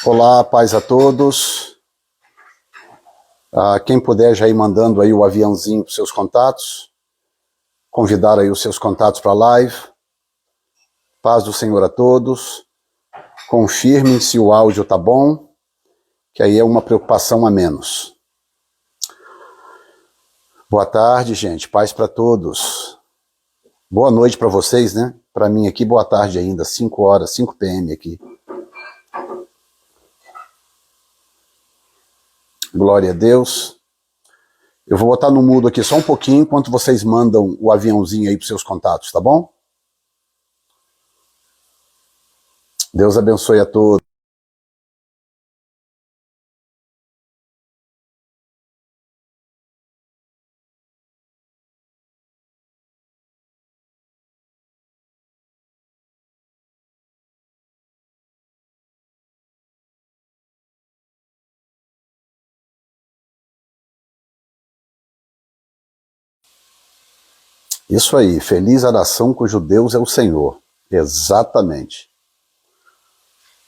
Olá, paz a todos. Quem puder já ir mandando aí o aviãozinho para os seus contatos, convidar aí os seus contatos para a live. Paz do Senhor a todos. Confirmem se o áudio tá bom, que aí é uma preocupação a menos. Boa tarde, gente. Paz para todos. Boa noite para vocês, né? Para mim aqui, boa tarde ainda, 5 horas, 5 p.m. aqui. Glória a Deus. Eu vou botar no mudo aqui só um pouquinho, enquanto vocês mandam o aviãozinho aí para os seus contatos, tá bom? Deus abençoe a todos. Isso aí, feliz a nação cujo Deus é o Senhor. Exatamente.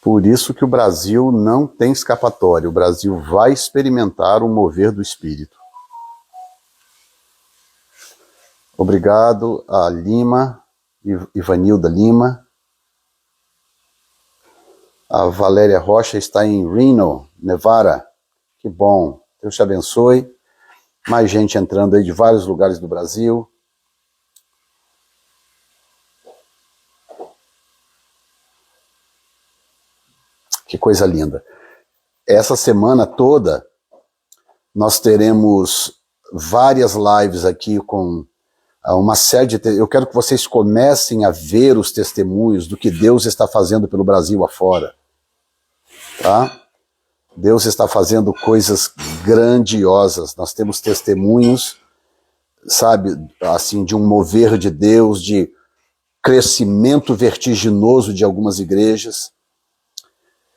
Por isso que o Brasil não tem escapatória. O Brasil vai experimentar o mover do Espírito. Obrigado a Lima, Ivanilda Lima. A Valéria Rocha está em Reno, Nevada. Que bom. Deus te abençoe. Mais gente entrando aí de vários lugares do Brasil. Que coisa linda. Essa semana toda nós teremos várias lives aqui com uma série de... Eu quero que vocês comecem a ver os testemunhos do que Deus está fazendo pelo Brasil afora. Tá? Deus está fazendo coisas grandiosas. Nós temos testemunhos, sabe, assim, de um mover de Deus, de crescimento vertiginoso de algumas igrejas.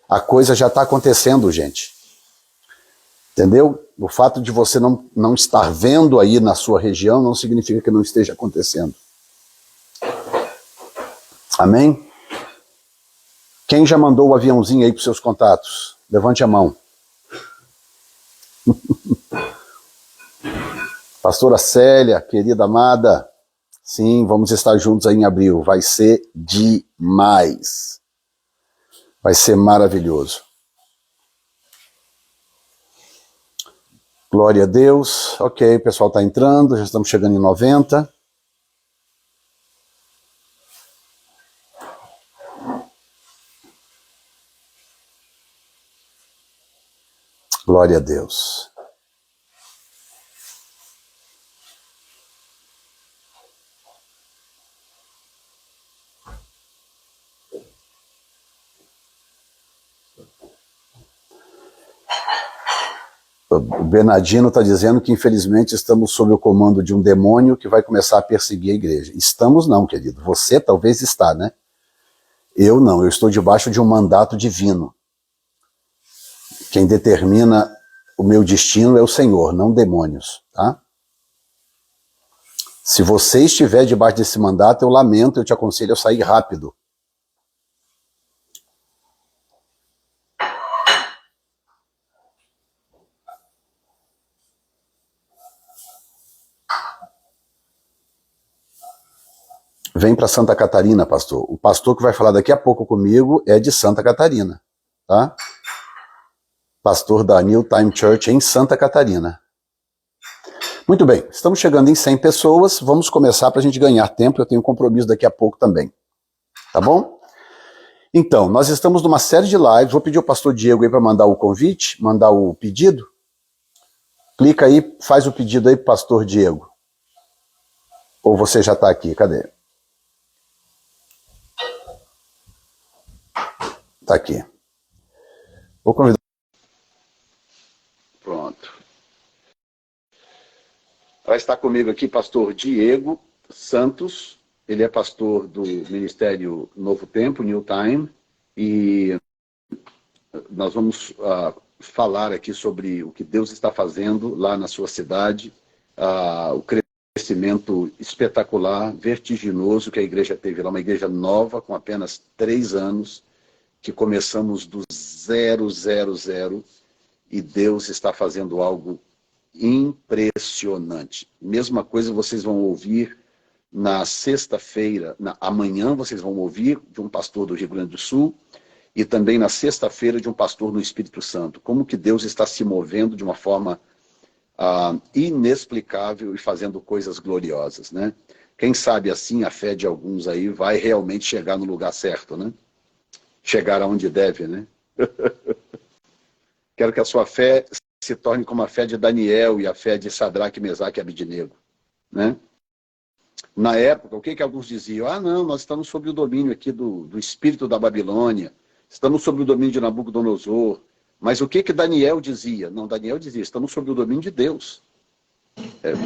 A coisa já está acontecendo, gente. Entendeu? O fato de você não estar vendo aí na sua região não significa que não esteja acontecendo. Amém? Quem já mandou o aviãozinho aí para os seus contatos? Levante a mão. Pastora Célia, querida amada. Sim, vamos estar juntos aí em abril. Vai ser demais. Vai ser maravilhoso. Glória a Deus. Ok, o pessoal está entrando, já estamos chegando em 90. Glória a Deus. O Bernardino está dizendo que infelizmente estamos sob o comando de um demônio que vai começar a perseguir a igreja. Estamos não, querido. Você talvez está, né? Eu não, eu estou debaixo de um mandato divino. Quem determina o meu destino é o Senhor, não demônios, tá? Se você estiver debaixo desse mandato, eu lamento, eu te aconselho a sair rápido. Vem para Santa Catarina, pastor. O pastor que vai falar daqui a pouco comigo é de Santa Catarina, tá? Pastor da New Time Church em Santa Catarina. Muito bem, estamos chegando em 100 pessoas, vamos começar para a gente ganhar tempo, eu tenho compromisso daqui a pouco também, tá bom? Então, nós estamos numa série de lives, vou pedir ao pastor Diego aí para mandar o convite, mandar o pedido. Clica aí, faz o pedido aí pro pastor Diego. Ou você já está aqui, cadê? Tá aqui. Vou convidar. Pronto. Vai estar comigo aqui pastor Diego Santos. Ele é pastor do Ministério Novo Tempo, New Time. E nós vamos falar aqui sobre o que Deus está fazendo lá na sua cidade. O crescimento espetacular, vertiginoso que a igreja teve lá. Uma igreja nova, com apenas 3 anos, que começamos do 000 e Deus está fazendo algo impressionante. Mesma coisa vocês vão ouvir na sexta-feira, amanhã vocês vão ouvir de um pastor do Rio Grande do Sul e também na sexta-feira de um pastor no Espírito Santo. Como que Deus está se movendo de uma forma inexplicável e fazendo coisas gloriosas, né? Quem sabe assim a fé de alguns aí vai realmente chegar no lugar certo, né? Chegar aonde deve, né? Quero que a sua fé se torne como a fé de Daniel e a fé de Sadraque, Mesaque e Abidnego, né? Na época, o que alguns diziam? Ah, não, nós estamos sob o domínio aqui do espírito da Babilônia, estamos sob o domínio de Nabucodonosor. Mas o que Daniel dizia? Não, Daniel dizia, estamos sob o domínio de Deus.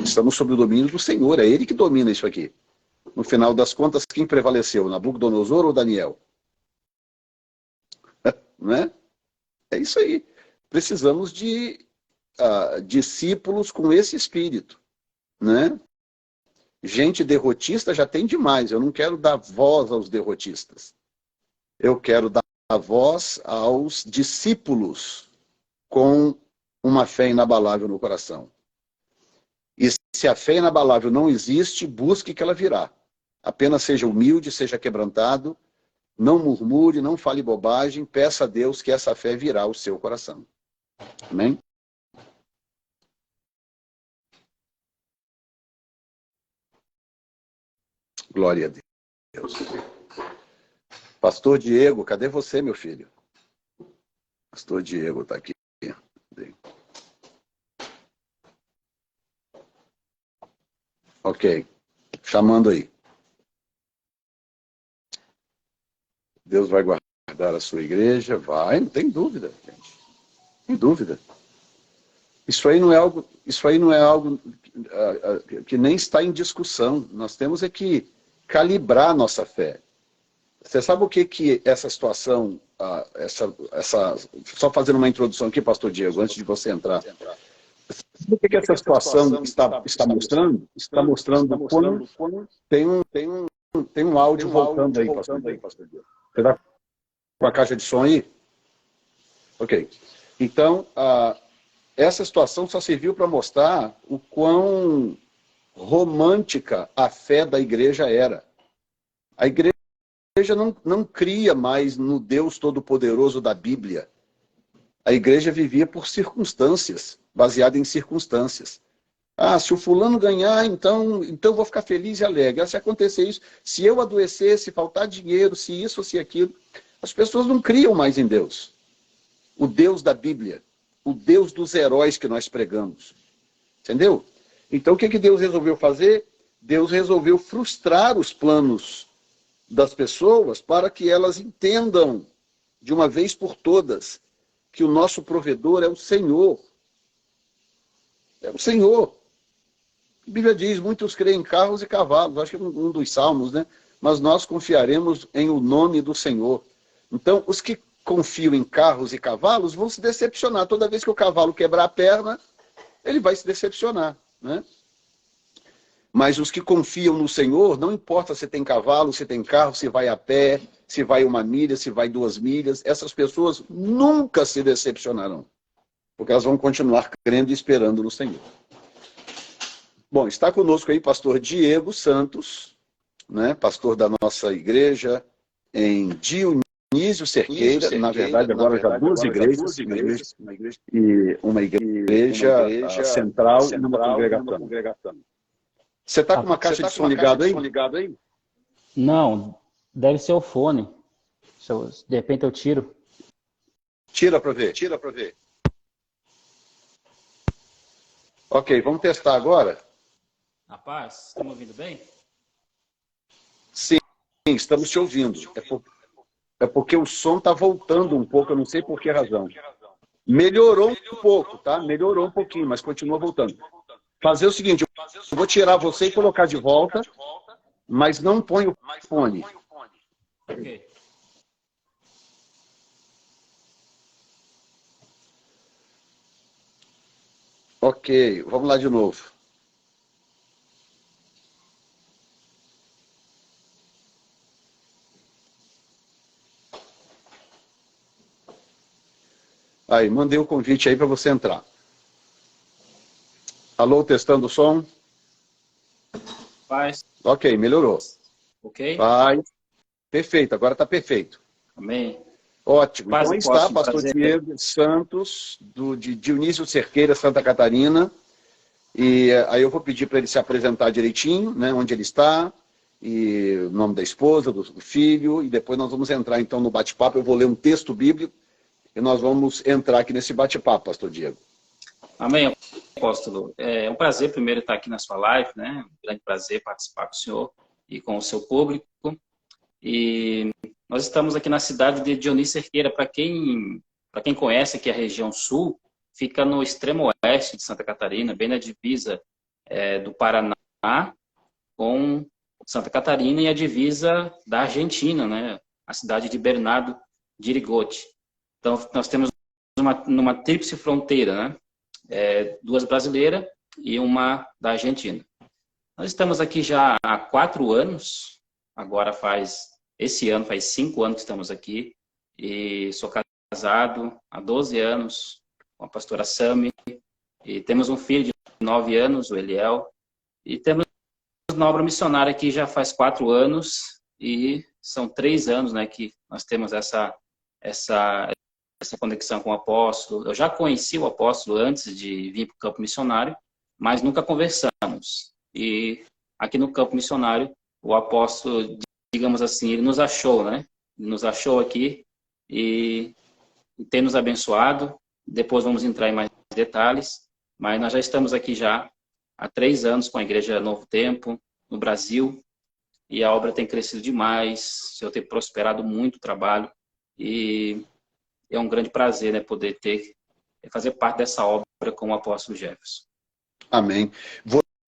Estamos sob o domínio do Senhor, é Ele que domina isso aqui. No final das contas, quem prevaleceu? Nabucodonosor ou Daniel? Não é? É isso aí. Precisamos de discípulos com esse espírito, né? Gente derrotista já tem demais. Eu não quero dar voz aos derrotistas. Eu quero dar voz aos discípulos com uma fé inabalável no coração. E se a fé inabalável não existe, busque que ela virá. Apenas seja humilde, seja quebrantado, não murmure, não fale bobagem, peça a Deus que essa fé virá ao seu coração. Amém? Glória a Deus. Pastor Diego, cadê você, meu filho? Pastor Diego está aqui. Ok. Chamando aí. Deus vai guardar a sua igreja? Vai, não tem dúvida, gente. Sem dúvida. Isso aí não é algo que nem está em discussão. Nós temos é que calibrar nossa fé. Você sabe o que essa situação, só fazendo uma introdução aqui, pastor Diego, antes de você entrar. Sabe o que essa situação está mostrando? Está mostrando quando tem um áudio voltando aí, pastor Diego. Você está com a caixa de som aí? Ok. Então, essa situação só serviu para mostrar o quão romântica a fé da igreja era. A igreja não cria mais no Deus Todo-Poderoso da Bíblia. A igreja vivia por circunstâncias, baseada em circunstâncias. Ah, se o fulano ganhar, então eu vou ficar feliz e alegre. Se acontecer isso, se eu adoecer, se faltar dinheiro, se isso ou se aquilo. As pessoas não criam mais em Deus. O Deus da Bíblia. O Deus dos heróis que nós pregamos. Entendeu? Então o que Deus resolveu fazer? Deus resolveu frustrar os planos das pessoas para que elas entendam de uma vez por todas que o nosso provedor é o Senhor. É o Senhor. A Bíblia diz, muitos creem em carros e cavalos, acho que é um dos salmos, né? Mas nós confiaremos em o nome do Senhor. Então, os que confiam em carros e cavalos vão se decepcionar. Toda vez que o cavalo quebrar a perna, ele vai se decepcionar, né? Mas os que confiam no Senhor, não importa se tem cavalo, se tem carro, se vai a pé, se vai 1 milha, se vai 2 milhas, essas pessoas nunca se decepcionarão, porque elas vão continuar crendo e esperando no Senhor. Bom, está conosco aí pastor Diego Santos, né, pastor da nossa igreja em Dionísio Cerqueira, na verdade agora já duas igrejas, uma igreja central e uma congregação. Você está com uma caixa de som ligada aí? Não, deve ser o fone. De repente eu tiro. Tira para ver. Ok, vamos testar agora? Rapaz, estão me ouvindo bem? Sim, estamos te ouvindo. É porque o som está voltando um pouco, eu não sei por que razão. Melhorou um pouco, tá? Melhorou um pouquinho, mas continua voltando. Fazer o seguinte, eu vou tirar você e colocar de volta, mas não põe o fone. Ok. Ok, vamos lá de novo. Aí, mandei o convite aí para você entrar. Alô, testando o som? Paz. Ok, melhorou. Ok? Vai. Perfeito, agora está perfeito. Amém. Ótimo. Paz, Então aí está, apóstolo, pastor prazer. Diego Santos, de Dionísio Cerqueira, Santa Catarina. E aí eu vou pedir para ele se apresentar direitinho, né, onde ele está, e o nome da esposa, do filho, e depois nós vamos entrar então no bate-papo. Eu vou ler um texto bíblico e nós vamos entrar aqui nesse bate-papo, pastor Diego. Amém, apóstolo. É um prazer primeiro estar aqui na sua live, né? Um grande prazer participar com o senhor e com o seu público. E nós estamos aqui na cidade de Dionísio Cerqueira. Para quem conhece aqui a região sul, fica no extremo oeste de Santa Catarina, bem na divisa do Paraná com Santa Catarina e a divisa da Argentina, né? A cidade de Bernardo de Irigoyen. Então, nós temos numa tríplice fronteira, né? Duas brasileiras e uma da Argentina. Nós estamos aqui já há 4 anos, agora esse ano faz 5 anos que estamos aqui, e sou casado há 12 anos com a pastora Sami, e temos um filho de 9 anos, o Eliel, e temos na obra missionária aqui já faz 4 anos, e são 3 anos, né, que nós temos essa conexão com o apóstolo. Eu já conheci o apóstolo antes de vir para o campo missionário, mas nunca conversamos. E aqui no campo missionário, o apóstolo, digamos assim, ele nos achou, né? Ele nos achou aqui e tem nos abençoado. Depois vamos entrar em mais detalhes, mas nós já estamos aqui já há 3 anos com a Igreja Novo Tempo, no Brasil, e a obra tem crescido demais, o Senhor tem prosperado muito o trabalho, e é um grande prazer, né, poder fazer parte dessa obra com o apóstolo Jefferson. Amém.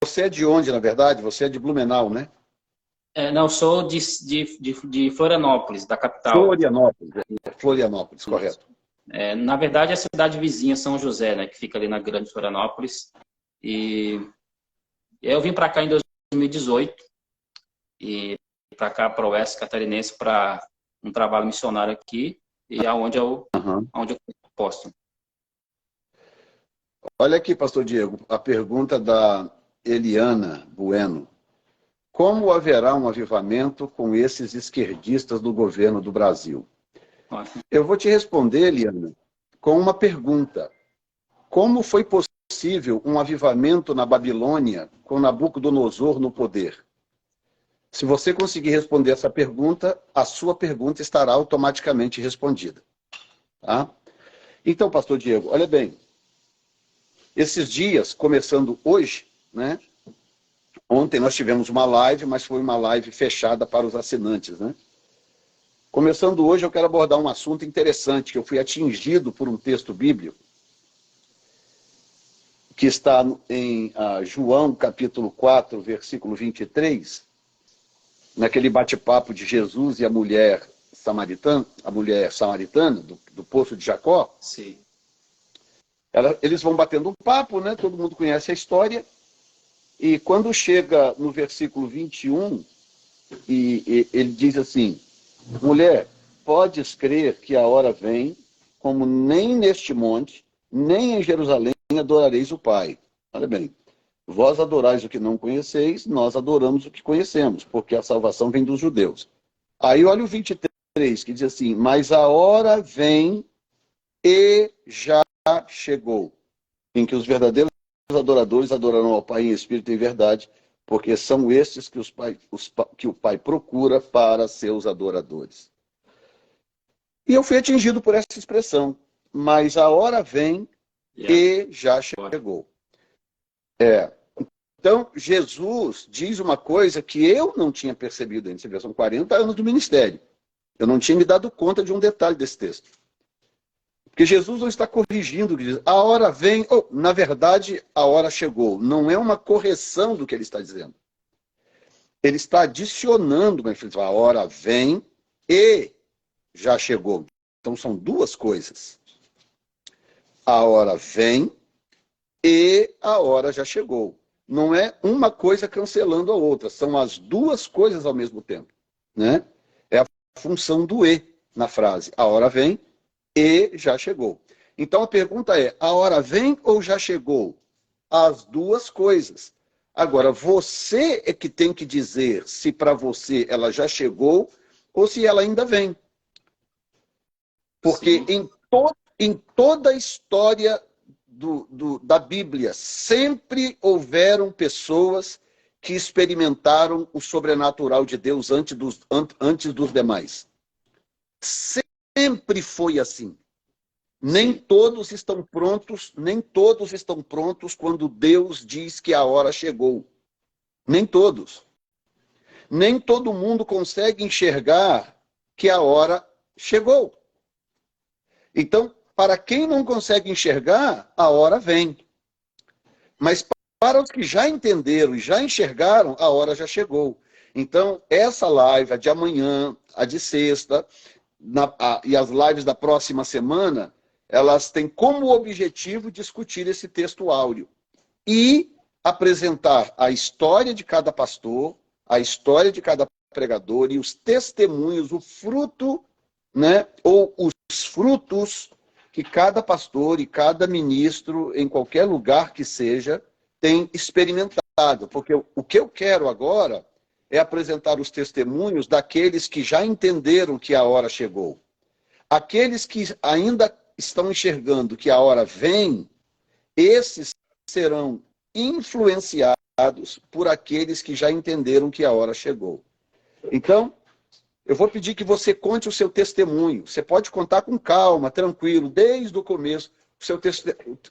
Você é de onde, na verdade? Você é de Blumenau, né? Não, eu sou de Florianópolis, da capital. Florianópolis, correto. Na verdade, é a cidade vizinha, São José, né, que fica ali na Grande Florianópolis. E eu vim para cá em 2018, e para cá, para o Oeste Catarinense, para um trabalho missionário aqui, e aonde eu posto. Olha aqui, pastor Diego, a pergunta da Eliana Bueno. Como haverá um avivamento com esses esquerdistas do governo do Brasil? Ótimo. Eu vou te responder, Eliana, com uma pergunta. Como foi possível um avivamento na Babilônia com Nabucodonosor no poder? Se você conseguir responder essa pergunta, a sua pergunta estará automaticamente respondida. Tá? Então, pastor Diego, olha bem. Esses dias, começando hoje, né? Ontem nós tivemos uma live, mas foi uma live fechada para os assinantes, né? Começando hoje, eu quero abordar um assunto interessante, que eu fui atingido por um texto bíblico, que está em João, capítulo 4, versículo 23, naquele bate-papo de Jesus e a mulher samaritana, do poço de Jacó. Sim. Eles vão batendo um papo, né? Todo mundo conhece a história. E quando chega no versículo 21, ele diz assim: mulher, podes crer que a hora vem, como nem neste monte, nem em Jerusalém adorareis o Pai. Olha bem, vós adorais o que não conheceis, nós adoramos o que conhecemos, porque a salvação vem dos judeus. Aí olha o 23, que diz assim: mas a hora vem e já chegou, em que os verdadeiros adoradores adorarão ao Pai em espírito e em verdade, porque são estes que o Pai procura para seus adoradores. E eu fui atingido por essa expressão, mas a hora vem e já chegou. Então, Jesus diz uma coisa que eu não tinha percebido ainda. São 40 anos do ministério. Eu não tinha me dado conta de um detalhe desse texto. Porque Jesus não está corrigindo o que diz. A hora vem, na verdade, a hora chegou. Não é uma correção do que ele está dizendo. Ele está adicionando, mas ele fala, a hora vem e já chegou. Então são duas coisas. A hora vem e a hora já chegou. Não é uma coisa cancelando a outra, são as duas coisas ao mesmo tempo, né? É a função do e na frase. A hora vem e já chegou. Então a pergunta é, a hora vem ou já chegou? As duas coisas. Agora, você é que tem que dizer se para você ela já chegou ou se ela ainda vem. Porque em toda a história da Bíblia, sempre houveram pessoas que experimentaram o sobrenatural de Deus antes dos demais. Sempre foi assim. Nem todos estão prontos, quando Deus diz que a hora chegou. Nem todos. Nem todo mundo consegue enxergar que a hora chegou. Então, para quem não consegue enxergar, a hora vem. Mas para os que já entenderam e já enxergaram, a hora já chegou. Então, essa live, a de amanhã, a de sexta, e as lives da próxima semana, elas têm como objetivo discutir esse texto áureo e apresentar a história de cada pastor, a história de cada pregador e os testemunhos, o fruto, né, ou os frutos que cada pastor e cada ministro, em qualquer lugar que seja, tem experimentado. Porque o que eu quero agora é apresentar os testemunhos daqueles que já entenderam que a hora chegou. Aqueles que ainda estão enxergando que a hora vem, esses serão influenciados por aqueles que já entenderam que a hora chegou. Então, eu vou pedir que você conte o seu testemunho. Você pode contar com calma, tranquilo, desde o começo,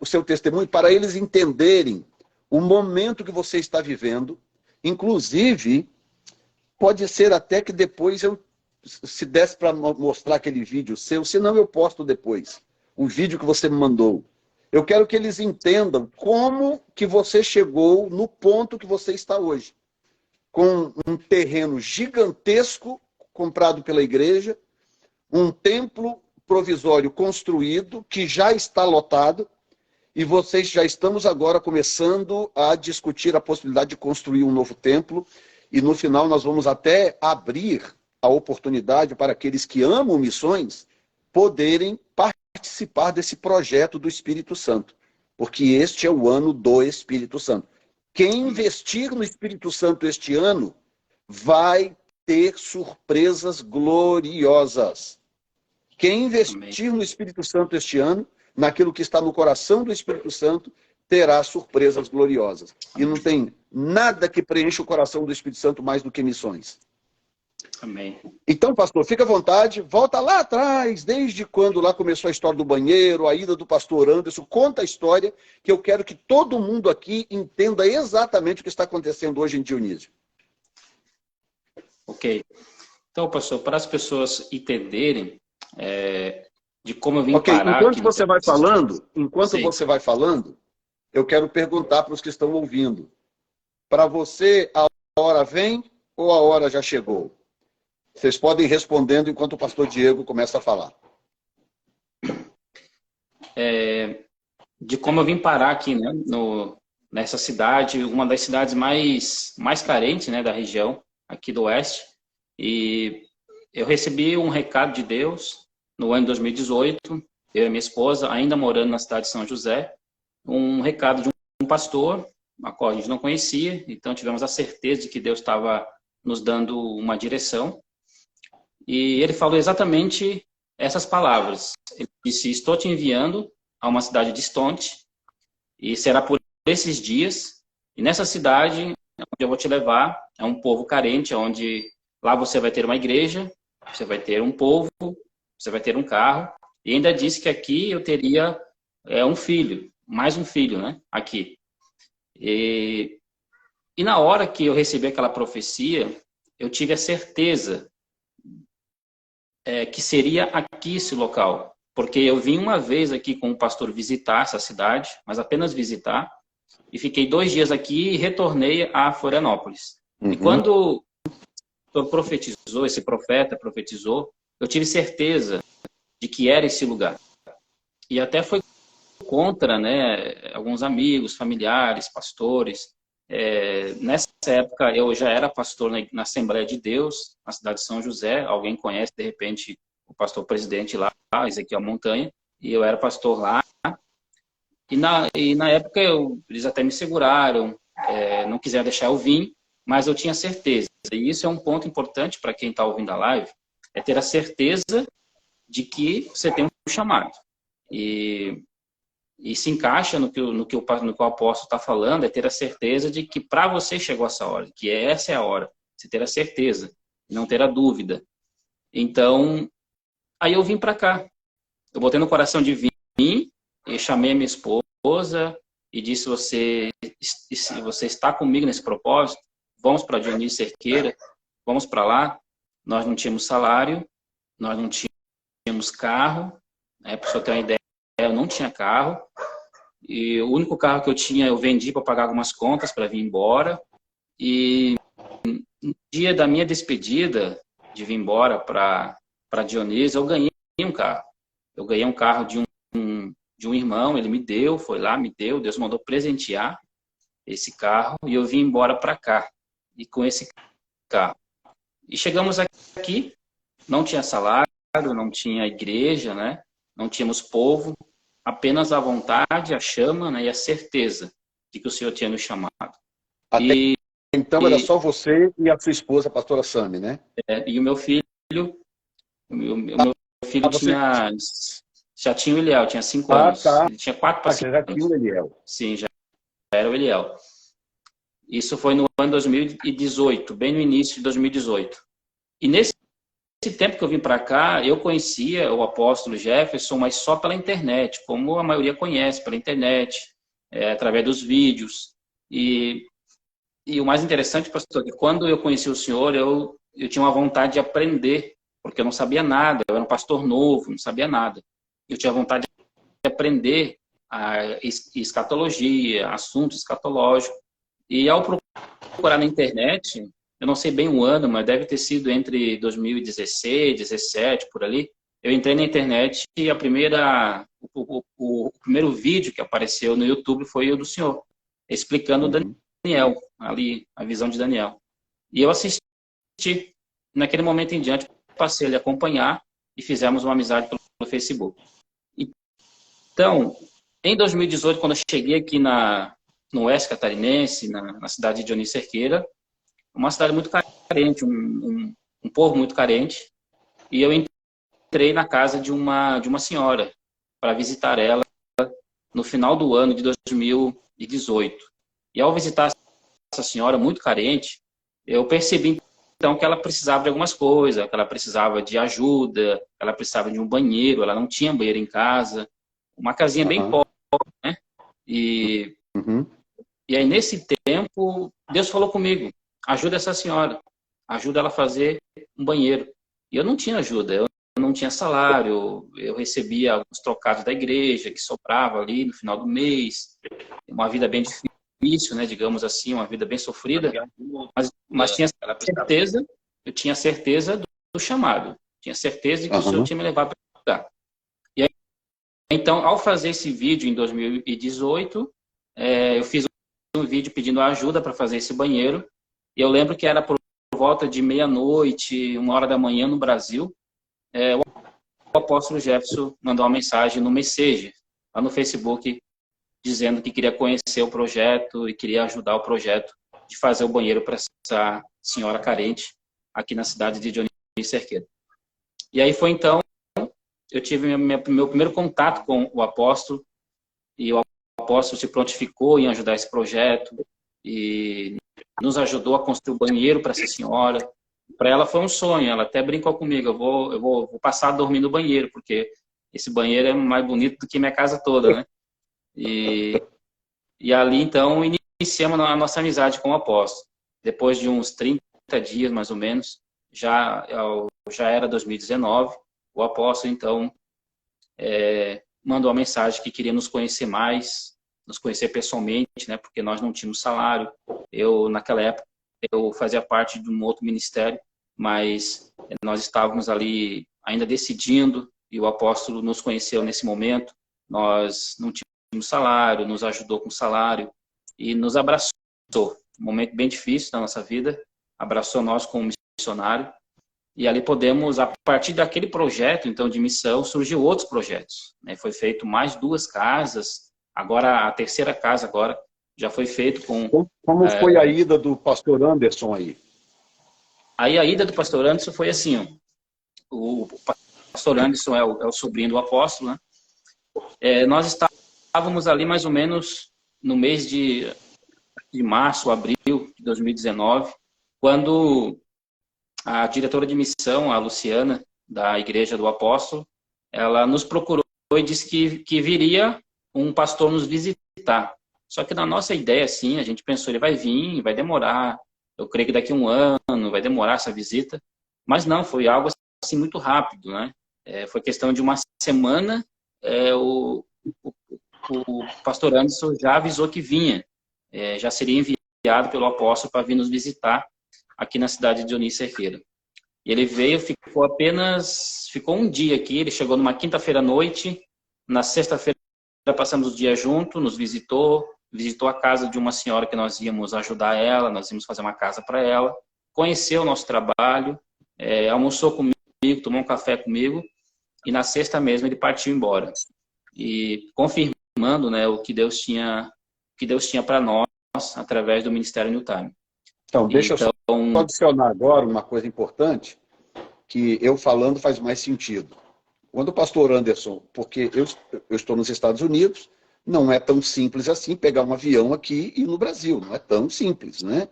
o seu testemunho, para eles entenderem o momento que você está vivendo. Inclusive, pode ser até que depois se desse para mostrar aquele vídeo seu, senão eu posto depois o vídeo que você me mandou. Eu quero que eles entendam como que você chegou no ponto que você está hoje. Com um terreno gigantesco comprado pela igreja, um templo provisório construído que já está lotado, e vocês já estamos agora começando a discutir a possibilidade de construir um novo templo, e no final nós vamos até abrir a oportunidade para aqueles que amam missões poderem participar desse projeto do Espírito Santo, porque este é o ano do Espírito Santo. Quem investir no Espírito Santo este ano vai ter surpresas gloriosas. Quem investir no Espírito Santo este ano, naquilo que está no coração do Espírito Santo, terá surpresas gloriosas. E não tem nada que preencha o coração do Espírito Santo mais do que missões. Amém. Então, pastor, fica à vontade, volta lá atrás, desde quando lá começou a história do banheiro, a ida do pastor Anderson, conta a história, que eu quero que todo mundo aqui entenda exatamente o que está acontecendo hoje em Dionísio. Ok. Então, pastor, para as pessoas entenderem de como eu vim parar enquanto aqui... você vai falando, eu quero perguntar para os que estão ouvindo. Para você, a hora vem ou a hora já chegou? Vocês podem ir respondendo enquanto o pastor Diego começa a falar. De como eu vim parar aqui, né, nessa cidade, uma das cidades mais carentes, né, da região, aqui do Oeste. E eu recebi um recado de Deus no ano de 2018, eu e minha esposa, ainda morando na cidade de São José, um recado de um pastor, a qual a gente não conhecia, então tivemos a certeza de que Deus estava nos dando uma direção. E ele falou exatamente essas palavras. Ele disse: estou te enviando a uma cidade distante, e será por esses dias, e nessa cidade onde eu vou te levar, é um povo carente, onde lá você vai ter uma igreja, você vai ter um povo, você vai ter um carro, e ainda disse que aqui eu teria um filho, mais um filho, né, aqui. E na hora que eu recebi aquela profecia, eu tive a certeza que seria aqui esse local. Porque eu vim uma vez aqui com o pastor visitar essa cidade, mas apenas visitar, e fiquei 2 dias aqui e retornei a Florianópolis. E quando o pastor profetizou, esse profeta profetizou, eu tive certeza de que era esse lugar. E até foi contra, né, alguns amigos, familiares, pastores. Nessa época eu já era pastor na Assembleia de Deus, na cidade de São José. Alguém conhece, de repente, o pastor presidente lá, Ezequiel Montanha. e eu era pastor lá. E na época eles até me seguraram, não quiseram deixar eu vir, mas eu tinha certeza. E isso é um ponto importante para quem está ouvindo a live, é ter a certeza de que você tem um chamado. E se encaixa no que o apóstolo está falando, é ter a certeza de que para você chegou essa hora, que essa é a hora. Você ter a certeza, não ter a dúvida. Então, aí eu vim para cá. Eu botei no coração de vir, e chamei a minha esposa e disse: você está comigo nesse propósito? Vamos para Dionísio Cerqueira, vamos para lá. Nós não tínhamos salário, nós não tínhamos carro, né? Para você ter uma ideia, eu não tinha carro. E o único carro que eu tinha, eu vendi para pagar algumas contas para vir embora. E no dia da minha despedida, de vir embora para Dionísio, eu ganhei um carro. Eu ganhei um carro de um irmão, ele me deu, foi lá, me deu, Deus mandou presentear esse carro e eu vim embora para cá, e com esse carro. E chegamos aqui, não tinha salário, não tinha igreja, né? Não tínhamos povo, apenas a vontade, a chama, né? E a certeza de que o Senhor tinha nos chamado. Até então era só você e a sua esposa, a pastora Sami, né? E o meu filho, já tinha o Eliel, tinha 5 anos. Tá. Ele tinha 4 para 5 já tinha o Eliel. Sim, já era o Eliel. Isso foi no ano 2018, bem no início de 2018. E nesse tempo que eu vim para cá, eu conhecia o apóstolo Jefferson, mas só pela internet, como a maioria conhece, pela internet, através dos vídeos. E o mais interessante, pastor, é que quando eu conheci o senhor, eu tinha uma vontade de aprender, porque eu não sabia nada, eu era um pastor novo, não sabia nada. Eu tinha vontade de aprender a escatologia, assuntos escatológicos. E ao procurar na internet, eu não sei bem o ano, mas deve ter sido entre 2016, 2017, por ali. Eu entrei na internet e o primeiro vídeo que apareceu no YouTube foi o do senhor, explicando o Daniel, ali, a visão de Daniel. E eu assisti. Naquele momento em diante, passei a lhe acompanhar e fizemos uma amizade pelo Facebook. Então, em 2018, quando eu cheguei aqui no Oeste Catarinense, na cidade de Dionísio Cerqueira, uma cidade muito carente, um povo muito carente, e eu entrei na casa de uma senhora para visitar ela no final do ano de 2018. E ao visitar essa senhora muito carente, eu percebi então que ela precisava de algumas coisas, que ela precisava de ajuda, que ela precisava de um banheiro, ela não tinha banheiro em casa, uma casinha bem pobre, né? E aí, nesse tempo, Deus falou comigo: ajuda essa senhora, ajuda ela a fazer um banheiro. E eu não tinha ajuda, eu não tinha salário, eu recebia alguns trocados da igreja, que sobrava ali no final do mês, uma vida bem difícil, né, digamos assim, uma vida bem sofrida, mas tinha certeza, eu tinha certeza do chamado, tinha certeza de que o Senhor tinha me levado para cá. E aí, então, ao fazer esse vídeo em 2018, eu fiz um vídeo pedindo ajuda para fazer esse banheiro, e eu lembro que era por volta de meia-noite, 1h da manhã no Brasil, o apóstolo Jefferson mandou uma mensagem no Messenger, lá no Facebook, dizendo que queria conhecer o projeto e queria ajudar o projeto de fazer o banheiro para essa senhora carente aqui na cidade de Dionísio Cerqueira. E aí foi então, eu tive meu primeiro contato com o apóstolo, e o apóstolo se prontificou em ajudar esse projeto e nos ajudou a construir o banheiro para essa senhora. Para ela foi um sonho, ela até brincou comigo: eu vou passar a dormir no banheiro, porque esse banheiro é mais bonito do que minha casa toda, né? E ali, então, iniciamos a nossa amizade com o apóstolo. Depois de uns 30 dias, mais ou menos, já era 2019, o apóstolo, então, mandou uma mensagem que queria nos conhecer mais, nos conhecer pessoalmente, né? Porque nós não tínhamos salário. Naquela época, eu fazia parte de um outro ministério, mas nós estávamos ali ainda decidindo, e o apóstolo nos conheceu nesse momento. Nós não tínhamos salário, nos ajudou com o salário e nos abraçou. Um momento bem difícil da nossa vida, abraçou nós como missionário E ali podemos, a partir daquele projeto, então, de missão, surgiu outros projetos, né? Foi feito mais 2 casas, agora a terceira casa agora já foi feito com... Como foi a ida do pastor Anderson aí? Aí a ida do pastor Anderson foi assim, ó, o pastor Anderson é o sobrinho do apóstolo, né? Nós estávamos ali mais ou menos no mês de março, abril de 2019, quando a diretora de missão, a Luciana, da Igreja do Apóstolo, ela nos procurou e disse que viria um pastor nos visitar. Só que na nossa ideia, assim, a gente pensou, ele vai vir, vai demorar, eu creio que daqui a 1 ano vai demorar essa visita, mas não, foi algo assim muito rápido, né? Foi questão de uma semana, o pastor Anderson já avisou que vinha, já seria enviado pelo apóstolo para vir nos visitar aqui na cidade de Dionísio Cerqueira. E ele veio, ficou um dia aqui, ele chegou numa quinta-feira à noite, na sexta-feira passamos o dia junto, nos visitou a casa de uma senhora que nós íamos ajudar ela, nós íamos fazer uma casa para ela, conheceu o nosso trabalho, almoçou comigo, tomou um café comigo, e na sexta mesmo ele partiu embora. E confirmando, né, o que Deus tinha para nós através do Ministério New Time. Então, deixa eu só adicionar agora uma coisa importante, que eu falando faz mais sentido. Quando o pastor Anderson, porque eu estou nos Estados Unidos, não é tão simples assim pegar um avião aqui e ir no Brasil, não é tão simples, né?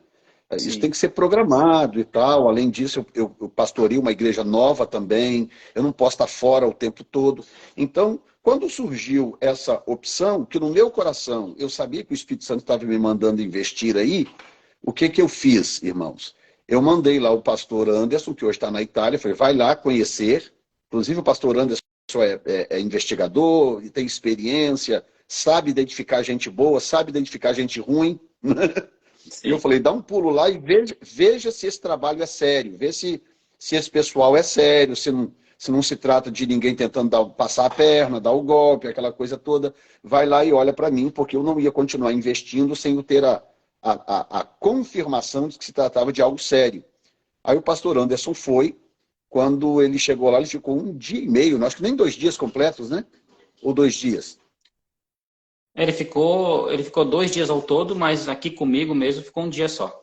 Isso Sim. tem que ser programado e tal. Além disso, eu pastoreio uma igreja nova também, eu não posso estar fora o tempo todo. Então, quando surgiu essa opção, que no meu coração eu sabia que o Espírito Santo estava me mandando investir aí, o que eu fiz, irmãos? Eu mandei lá o pastor Anderson, que hoje está na Itália, falei, vai lá conhecer. Inclusive o pastor Anderson é investigador, tem experiência, sabe identificar gente boa, sabe identificar gente ruim. E eu falei, dá um pulo lá e veja se esse trabalho é sério, vê se esse pessoal é sério, se não se trata de ninguém tentando passar a perna, dar o golpe, aquela coisa toda. Vai lá e olha para mim, porque eu não ia continuar investindo sem eu ter a confirmação de que se tratava de algo sério. Aí o pastor Anderson foi, quando ele chegou lá, ele ficou 1 dia e meio, acho que nem 2 dias completos, né? Ou 2 dias. Ele ficou 2 dias ao todo, mas aqui comigo mesmo ficou 1 dia só.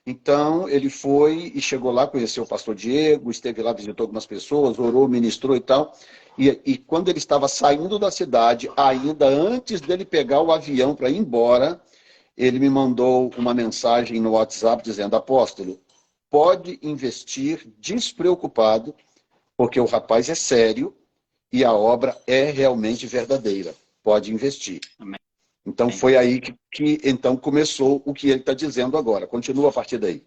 Então, ele foi e chegou lá, conheceu o pastor Diego, esteve lá, visitou algumas pessoas, orou, ministrou e tal. E quando ele estava saindo da cidade, ainda antes dele pegar o avião para ir embora, ele me mandou uma mensagem no WhatsApp dizendo, apóstolo, pode investir despreocupado, porque o rapaz é sério e a obra é realmente verdadeira. Pode investir. Amém. Então foi aí que então começou o que ele está dizendo agora. Continua a partir daí.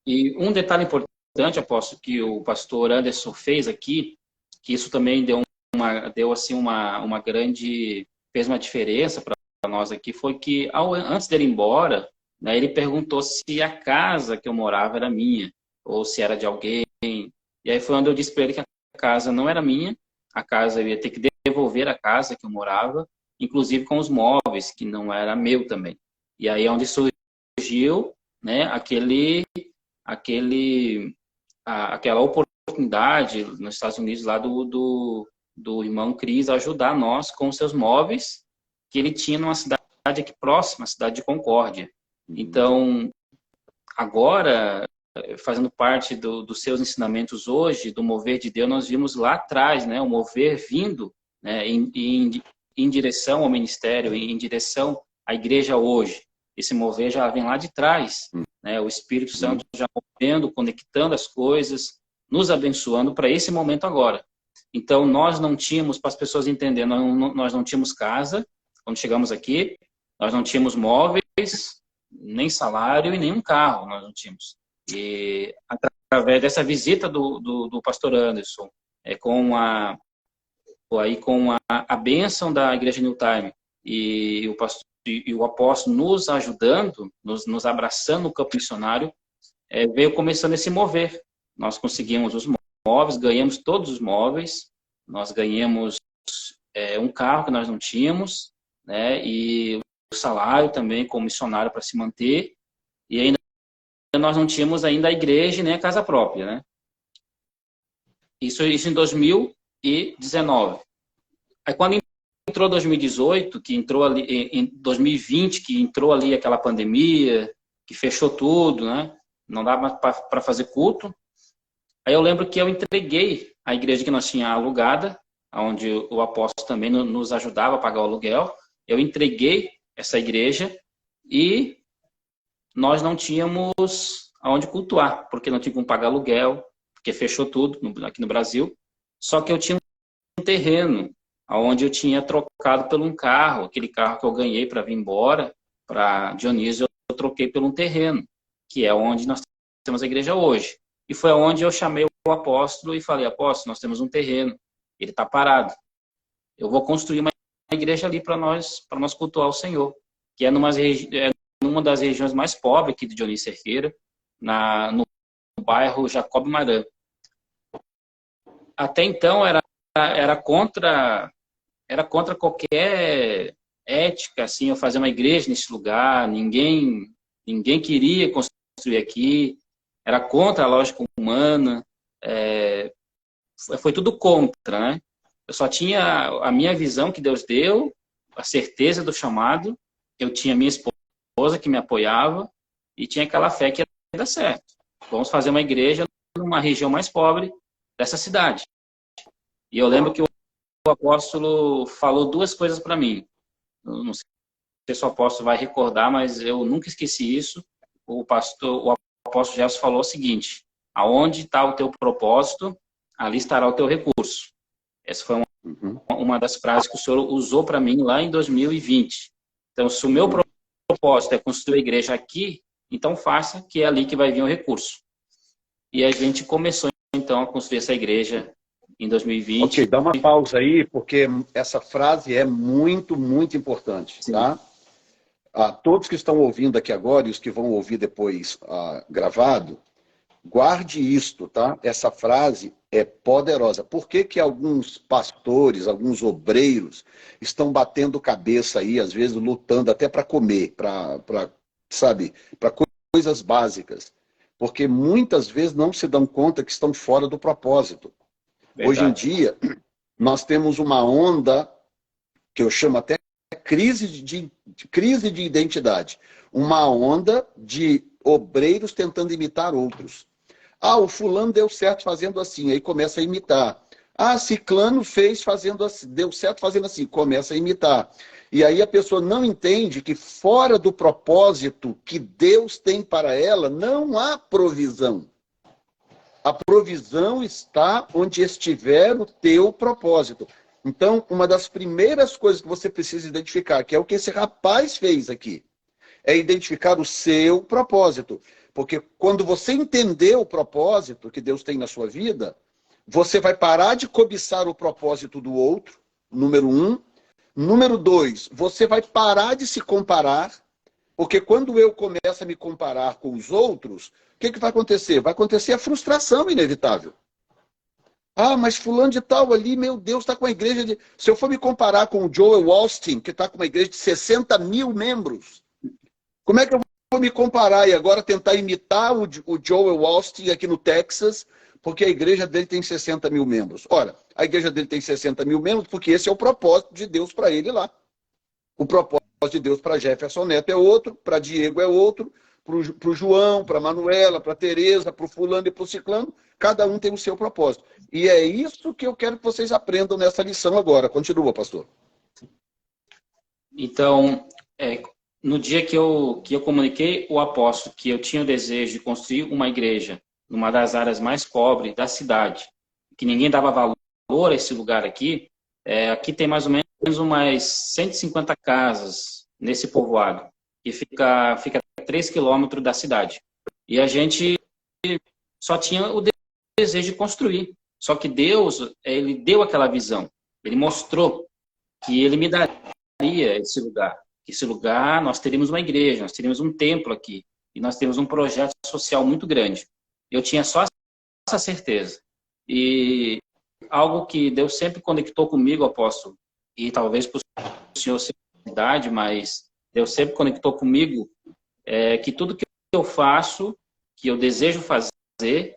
E um detalhe importante, apóstolo, que o pastor Anderson fez aqui, que isso também deu assim uma grande, fez uma diferença para nós aqui, foi que antes dele ir embora, né, ele perguntou se a casa que eu morava era minha, ou se era de alguém. E aí foi onde eu disse para ele que a casa não era minha, a casa eu ia ter que devolver a casa que eu morava, inclusive com os móveis, que não era meu também. E aí é onde surgiu, né, aquela oportunidade nos Estados Unidos lá do irmão Cris ajudar nós com os seus móveis que ele tinha numa cidade aqui próxima, a cidade de Concórdia. Então, agora, fazendo parte dos seus ensinamentos hoje, do mover de Deus, nós vimos lá atrás, né, o mover vindo, né, em direção ao ministério, em direção à igreja hoje. Esse mover já vem lá de trás, né, o Espírito Santo já movendo, conectando as coisas, nos abençoando para esse momento agora. Então, nós não tínhamos, para as pessoas entenderem, nós não tínhamos casa, quando chegamos aqui, nós não tínhamos móveis, nem salário e nenhum carro nós não tínhamos. E através dessa visita do pastor Anderson, com a bênção da Igreja New Time e o apóstolo nos ajudando, nos abraçando no campo missionário, veio começando esse mover. Nós conseguimos os móveis, ganhamos todos os móveis, nós ganhamos um carro que nós não tínhamos, né, e o salário também como missionário para se manter, e ainda nós não tínhamos ainda a igreja nem a casa própria, né? Isso em 2019. Aí quando entrou 2018, que entrou ali em 2020, que entrou ali aquela pandemia, que fechou tudo, né? Não dava para fazer culto. Aí eu lembro que eu entreguei a igreja que nós tínhamos alugada, onde o apóstolo também nos ajudava a pagar o aluguel. Eu entreguei essa igreja e nós não tínhamos aonde cultuar, porque não tinha como pagar aluguel, porque fechou tudo aqui no Brasil. Só que eu tinha um terreno, onde eu tinha trocado por um carro, aquele carro que eu ganhei para vir embora, para Dionísio, eu troquei por um terreno, que é onde nós temos a igreja hoje. E foi onde eu chamei o apóstolo e falei, apóstolo, nós temos um terreno, ele está parado. Eu vou construir uma igreja ali para nós cultuar o Senhor, que é numa das regiões mais pobres aqui de Dionísio Cerqueira, no bairro Jacob Maran. Até então era contra qualquer ética, assim, eu fazer uma igreja nesse lugar, ninguém queria construir aqui, era contra a lógica humana, foi tudo contra, né? Eu só tinha a minha visão que Deus deu, a certeza do chamado, eu tinha minha esposa que me apoiava e tinha aquela fé que ia dar certo. Vamos fazer uma igreja numa região mais pobre dessa cidade. E eu lembro que o apóstolo falou duas coisas para mim. Eu não sei se o apóstolo vai recordar, mas eu nunca esqueci isso. O apóstolo Gerson falou o seguinte: aonde está o teu propósito, ali estará o teu recurso. Essa foi uma das frases que o senhor usou para mim lá em 2020. Então, se o meu propósito é construir a igreja aqui, então faça, que é ali que vai vir o recurso. E a gente começou, então, a construir essa igreja em 2020. Ok, dá uma pausa aí, porque essa frase é muito, muito importante, sim, tá? Todos que estão ouvindo aqui agora e os que vão ouvir depois gravado, guarde isto, tá? Essa frase é poderosa. Por que que alguns pastores, alguns obreiros estão batendo cabeça aí, às vezes lutando até para comer, para coisas básicas? Porque muitas vezes não se dão conta que estão fora do propósito. Verdade. Hoje em dia, nós temos uma onda que eu chamo até crise de identidade. Uma onda de obreiros tentando imitar outros. O fulano deu certo fazendo assim, aí começa a imitar. Ciclano fez fazendo assim, deu certo fazendo assim, começa a imitar. E aí a pessoa não entende que fora do propósito que Deus tem para ela, não há provisão. A provisão está onde estiver o teu propósito. Então, uma das primeiras coisas que você precisa identificar, que é o que esse rapaz fez aqui, é identificar o seu propósito. Porque quando você entender o propósito que Deus tem na sua vida, você vai parar de cobiçar o propósito do outro, número 1. Número 2, você vai parar de se comparar, porque quando eu começo a me comparar com os outros, o que vai acontecer? Vai acontecer a frustração inevitável. Mas fulano de tal ali, meu Deus, está com a igreja de... Se eu for me comparar com o Joel Austin, que está com uma igreja de 60 mil membros, como é que eu vou me comparar e agora tentar imitar o Joel Austin aqui no Texas, porque a igreja dele tem 60 mil membros? Ora, a igreja dele tem 60 mil membros porque esse é o propósito de Deus para ele lá. O propósito de Deus para Jefferson Neto é outro, para Diego é outro, para o João, para a Manuela, para a Tereza, para o fulano e para o ciclano, cada um tem o seu propósito. E é isso que eu quero que vocês aprendam nessa lição agora. Continua, pastor. Então, no dia que eu comuniquei o apóstolo que eu tinha o desejo de construir uma igreja numa das áreas mais pobres da cidade, que ninguém dava valor a esse lugar aqui, aqui tem mais ou menos umas 150 casas nesse povoado, que fica a 3 quilômetros da cidade. E a gente só tinha o desejo de construir. Só que Deus, ele deu aquela visão. Ele mostrou que ele me daria esse lugar. Esse lugar, nós teríamos uma igreja, nós teríamos um templo aqui. E nós temos um projeto social muito grande. Eu tinha só essa certeza. E algo que Deus sempre conectou comigo, apóstolo, e talvez por o senhor ser idade, mas Deus sempre conectou comigo, que tudo que eu faço que eu desejo fazer,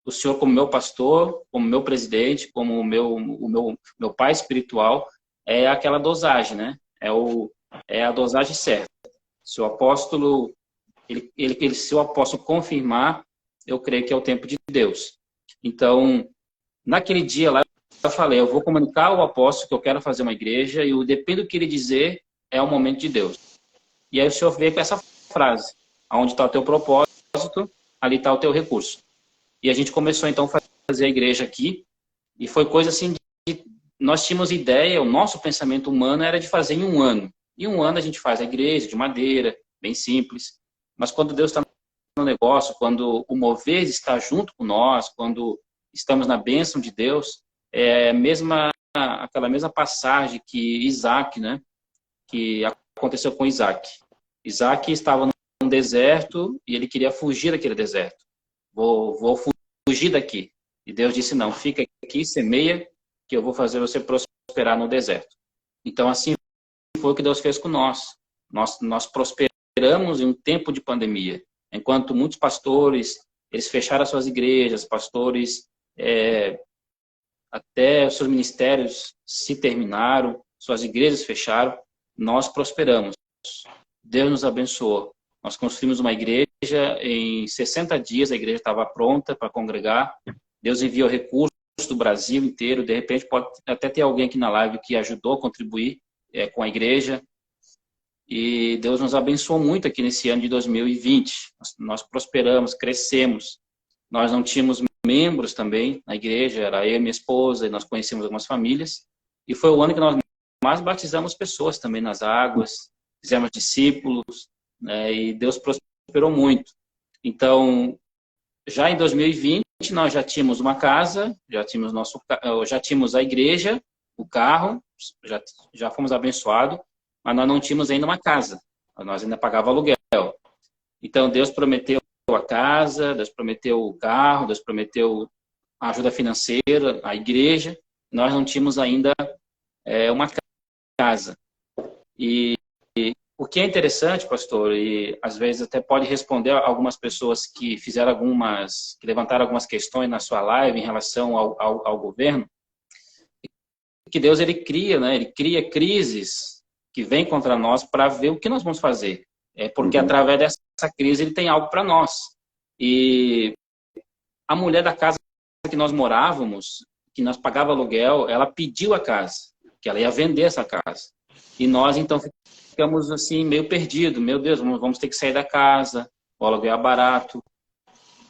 o Senhor como meu pastor, como meu presidente, como o meu pai espiritual, é aquela dosagem, né? É a dosagem certa. Se o apóstolo, se o apóstolo confirmar, eu creio que é o tempo de Deus. Então, naquele dia lá, eu falei, eu vou comunicar ao apóstolo que eu quero fazer uma igreja e depende do que ele dizer, é o momento de Deus. E aí o Senhor veio com essa frase, aonde está o teu propósito, ali está o teu recurso. E a gente começou então a fazer a igreja aqui, e foi coisa assim, nós tínhamos ideia, o nosso pensamento humano era de fazer em um ano. Em um ano a gente faz a igreja de madeira, bem simples, mas quando Deus está no negócio, quando o mover está junto com nós, quando estamos na bênção de Deus, aquela mesma passagem que Isaac, né, que aconteceu com Isaac. Isaac estava num deserto e ele queria fugir daquele deserto. Vou fugir daqui. E Deus disse, não, fica aqui, semeia, que eu vou fazer você prosperar no deserto. Então, assim foi o que Deus fez com nós. Nós prosperamos em um tempo de pandemia. Enquanto muitos pastores, eles fecharam as suas igrejas, pastores, até os seus ministérios se terminaram, suas igrejas fecharam, nós prosperamos. Deus nos abençoou. Nós construímos uma igreja, em 60 dias a igreja estava pronta para congregar. Deus enviou recursos do Brasil inteiro. De repente pode até ter alguém aqui na live que ajudou a contribuir com a igreja. E Deus nos abençoou muito aqui nesse ano de 2020. Nós prosperamos, crescemos. Nós não tínhamos membros também na igreja, era eu e minha esposa, e nós conhecemos algumas famílias. E foi o ano que nós mais batizamos pessoas também nas águas, fizemos discípulos, né, e Deus prosperou muito. Então, já em 2020, nós já tínhamos uma casa, já tínhamos a igreja, o carro, já fomos abençoados, mas nós não tínhamos ainda uma casa, nós ainda pagávamos aluguel. Então, Deus prometeu a casa, Deus prometeu o carro, Deus prometeu a ajuda financeira, a igreja, nós não tínhamos ainda uma casa. E o que é interessante, pastor, e às vezes até pode responder a algumas pessoas que que levantaram algumas questões na sua live em relação ao governo, que Deus ele cria, né? Ele cria crises que vêm contra nós para ver o que nós vamos fazer. Porque através dessa crise ele tem algo para nós. E a mulher da casa que nós morávamos, que nós pagávamos aluguel, ela pediu a casa, que ela ia vender essa casa. E nós então ficamos assim meio perdidos. Meu Deus, vamos ter que sair da casa, o aluguel é barato.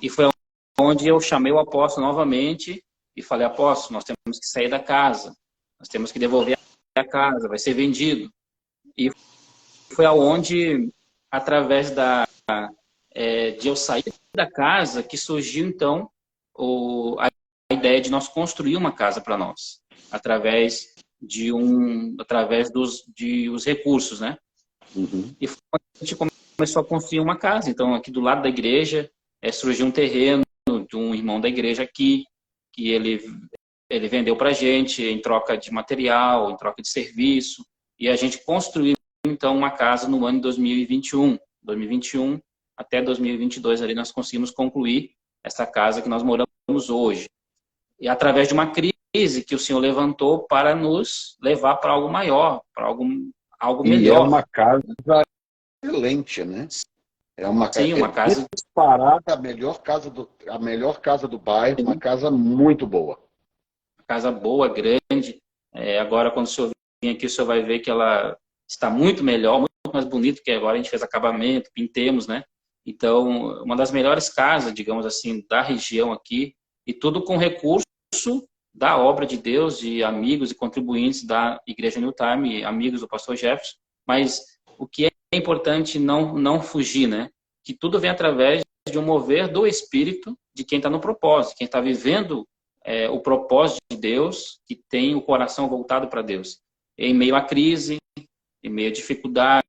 E foi onde eu chamei o apóstolo novamente e falei, apóstolo, nós temos que sair da casa, nós temos que devolver a casa, vai ser vendido. E foi aonde, através de eu sair da casa, que surgiu então a ideia de nós construir uma casa para nós, através dos recursos, né? E foi quando a gente começou a construir uma casa. Então, aqui do lado da igreja, surgiu um terreno de um irmão da igreja aqui, que ele vendeu para a gente em troca de material, em troca de serviço, e a gente construiu então uma casa no ano de 2021. 2021 até 2022 ali nós conseguimos concluir essa casa que nós moramos hoje. E através de uma crise que o Senhor levantou para nos levar para algo maior, para algo melhor. E é uma casa excelente, né? Sim, uma casa disparada, a melhor casa do bairro, uma casa muito boa. Casa boa, grande. Agora, quando o senhor vir aqui, o senhor vai ver que ela está muito melhor, muito mais bonita, porque agora a gente fez acabamento, pintemos, né? Então, uma das melhores casas, digamos assim, da região aqui, e tudo com recurso da obra de Deus, de amigos e contribuintes da Igreja New Time, amigos do pastor Jefferson. Mas o que é importante não fugir, né? Que tudo vem através de um mover do Espírito de quem está no propósito, quem está vivendo o propósito de Deus, que tem o coração voltado para Deus. Em meio à crise, em meio à dificuldade,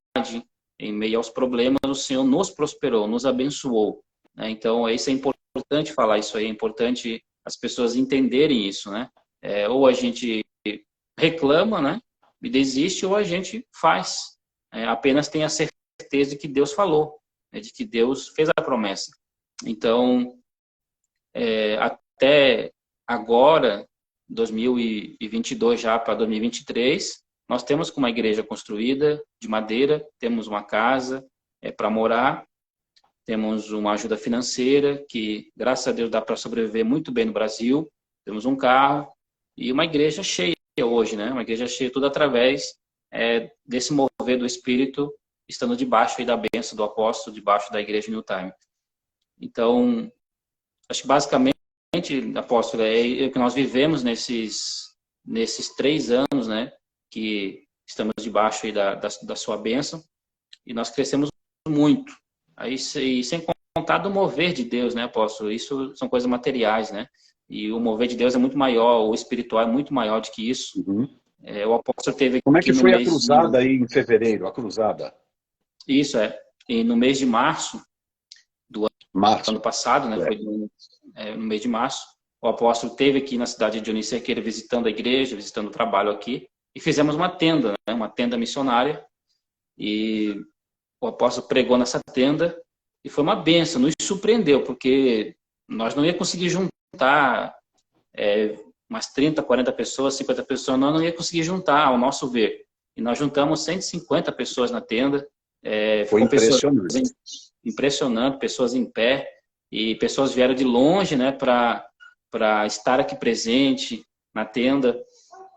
em meio aos problemas, o Senhor nos prosperou, nos abençoou, né? Então, isso é importante falar isso aí, é importante as pessoas entenderem isso, né? Ou a gente reclama, né? E desiste, ou a gente faz. Apenas tenha certeza de que Deus falou. né, de que Deus fez a promessa. Então, até agora, 2022 já para 2023, nós temos uma igreja construída de madeira, temos uma casa para morar, temos uma ajuda financeira que, graças a Deus, dá para sobreviver muito bem no Brasil, temos um carro e uma igreja cheia hoje, né? Uma igreja cheia, tudo através desse mover do Espírito, estando debaixo aí da bênção do apóstolo, debaixo da igreja New Time. Então, acho que basicamente, apóstolo, é o que nós vivemos nesses 3 anos, né? Que estamos debaixo aí da sua bênção, e nós crescemos muito. Aí, e sem contar do mover de Deus, né, apóstolo? Isso são coisas materiais, né? E o mover de Deus é muito maior, o espiritual é muito maior do que isso. Uhum. O apóstolo teve Como é que foi a mês cruzada aí em fevereiro, a cruzada? Isso, e no mês de março do ano passado, né? Foi no mês de março, o apóstolo teve aqui na cidade de Dionísio Cerqueira visitando a igreja, visitando o trabalho aqui, e fizemos uma tenda, né? Uma tenda missionária, e o apóstolo pregou nessa tenda, e foi uma bênção, nos surpreendeu, porque nós não ia conseguir juntar umas 30, 40 pessoas, 50 pessoas, nós não ia conseguir juntar, ao nosso ver. E nós juntamos 150 pessoas na tenda. Foi impressionante. Impressionante, pessoas em pé, e pessoas vieram de longe, né, para estar aqui presente na tenda.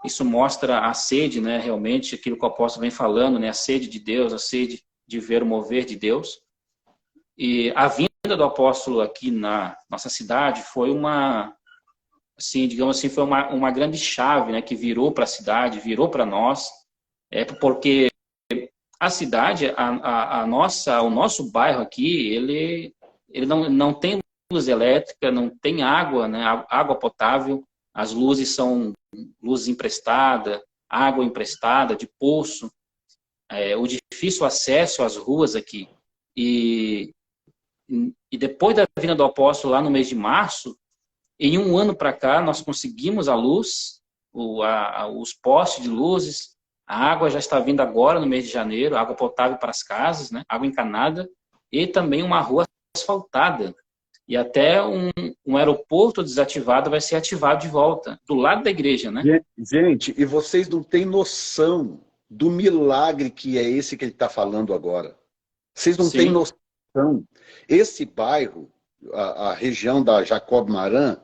Isso mostra a sede, né, realmente, aquilo que o apóstolo vem falando, né, a sede de Deus, a sede de ver o mover de Deus. E a vinda do apóstolo aqui na nossa cidade foi assim, digamos assim, foi uma grande chave, né, que virou para a cidade, virou para nós, porque a cidade, o nosso bairro aqui, ele não tem luz elétrica, não tem água, né, água potável, as luzes são luzes emprestadas, água emprestada, de poço, o difícil acesso às ruas aqui. E depois da vinda do apóstolo lá no mês de março, em um ano para cá, nós conseguimos a luz, os postes de luzes, a água já está vindo agora no mês de janeiro, água potável para as casas, né? Água encanada, e também uma rua asfaltada. E até um aeroporto desativado vai ser ativado de volta, do lado da igreja, né? Gente, e vocês não têm noção do milagre que é esse que ele está falando agora. Vocês não têm noção. Esse bairro, a região da Jacob Maran,